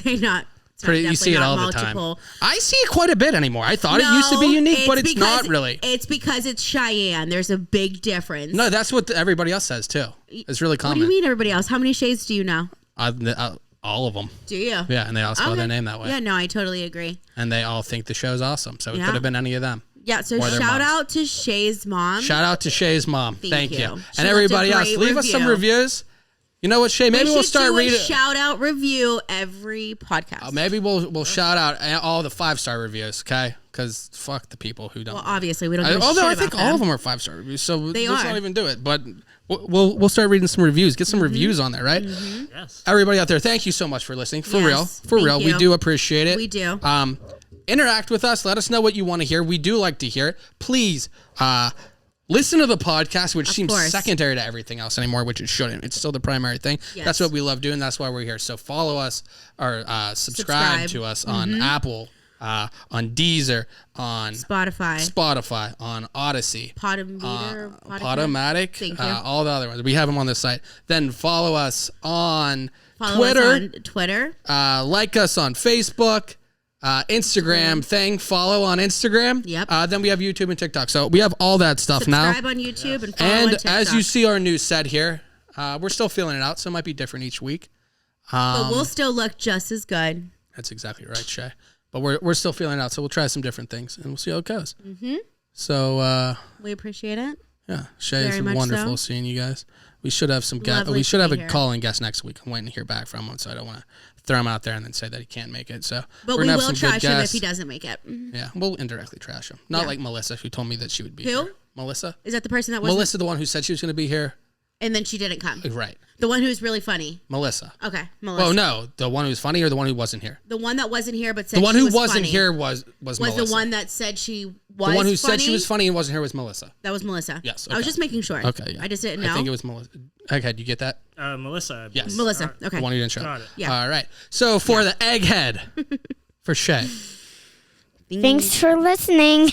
You see it all the time. I see it quite a bit anymore. I thought it used to be unique, but it's not really. It's because it's Cheyenne. There's a big difference. No, that's what everybody else says too. It's really common. What do you mean everybody else? How many Shays do you know? All of them. Do you? Yeah, and they all spell their name that way. Yeah, no, I totally agree. And they all think the show's awesome. So it could have been any of them. Yeah, so Or their shout moms. out to Shay's mom. Shout out to Shay's mom. Thank you. She And left a everybody else, great leave us some review. reviews. You know what, Shay? Maybe we'll start reading. Shout out review every podcast. Maybe we'll shout out all the 5-star reviews, okay? Because fuck the people who don't. Well, obviously we don't. Give a Although shit I think about all of them. them are 5-star reviews, so They let's are. not even do it. But we'll start reading some reviews. Get some reviews on there, right? Yes. Everybody out there, thank you so much for listening. For Yes, real, thank we you. do appreciate it. We do. Interact with us. Let us know what you want to hear. We do like to hear it. Please listen to the podcast, which seems course. secondary to everything else anymore, which it shouldn't. It's still the primary thing. Yes. That's what we love doing. That's why we're here. So follow us or subscribe to us on Apple, on Deezer, on Spotify, on Odyssey, Podomatic. Podomatic, Thank you. all the other ones. We have them on the site. Then follow us on Twitter. Like us on Facebook. Instagram follow on Instagram. Yep. Then we have YouTube and TikTok. So we have all that stuff now. Subscribe on YouTube and follow on And TikTok. as you see our new set here, we're still filling it out, so it might be different each week. but we'll still look just as good. That's exactly right, Shay. But we're still feeling it out, so we'll try some different things, and we'll see how it goes. Mm-hmm. So We appreciate it. yeah, Shay, Very it's much wonderful so. seeing you guys. We should have some guests. Lovely We should to have be a here. call-in guest next week. I'm waiting to hear back from him, so I don't want to throw him out there and then say that he can't make it. So But we're we gonna have will some good trash him if guests. he doesn't make it. Yeah, we'll indirectly trash him. Not Yeah. like Melissa, who told me that she would be Who? here. Melissa? Is that the person that was Melissa, the one who said she was going to be here? and then she didn't come? Right. The one who's really funny. Melissa. Okay, Melissa. Well, no. The one who was funny or the one who wasn't here? The one that wasn't here but said The one she who was wasn't funny here was Melissa. the one that said she was The one who funny. said she was funny and wasn't here was Melissa. That was Melissa. Yes, I was okay. just making sure. Okay, yeah. I just didn't know. I think it was Melissa. Okay, you get that? Melissa. Yes. Melissa. Okay. The one who didn't show. Got it. Yeah. All right. So for the egghead, for Shay. Thanks for listening.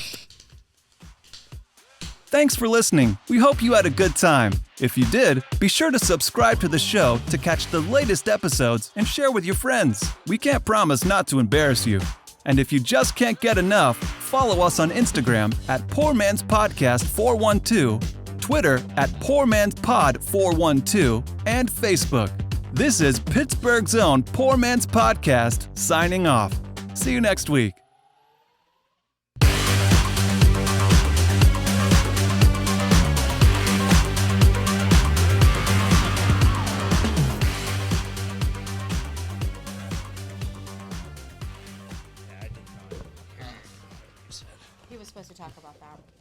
Thanks for listening. We hope you had a good time. If you did, be sure to subscribe to the show to catch the latest episodes and share with your friends. We can't promise not to embarrass you. And if you just can't get enough, follow us on Instagram at Poor Man's Podcast 412, Twitter at Poor Man's Pod 412, and Facebook. This is Pittsburgh's own Poor Man's Podcast signing off. See you next week. He was supposed to talk about that.